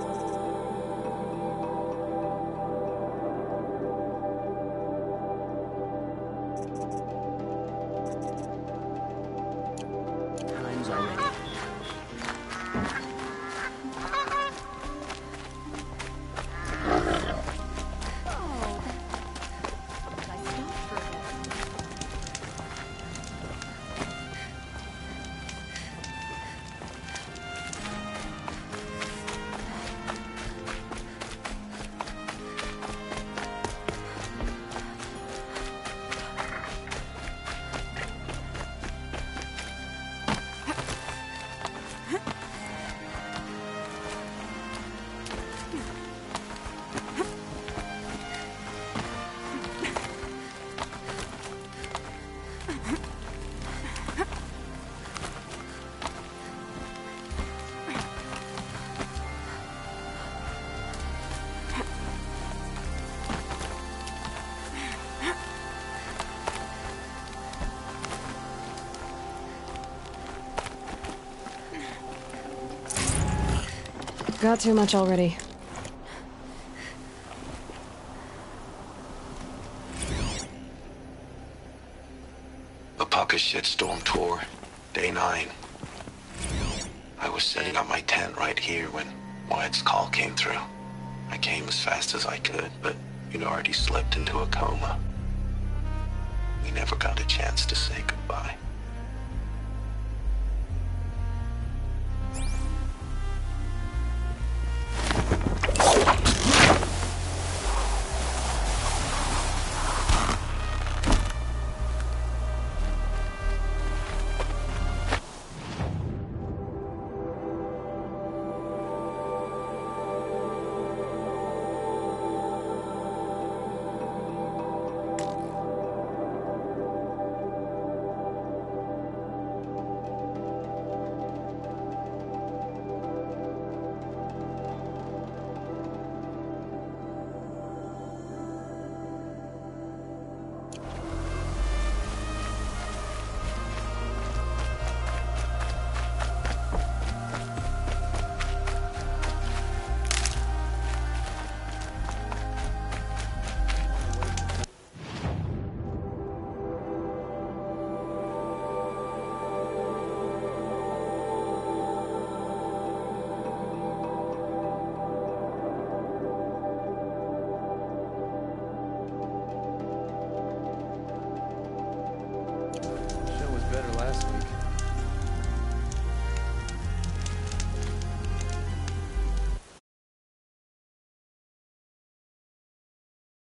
Got too much already. Apaka's shitstorm tour, day 9. I was setting up my tent right here when Wyatt's call came through. I came as fast as I could, but you'd already slipped into a coma. We never got a chance to say goodbye.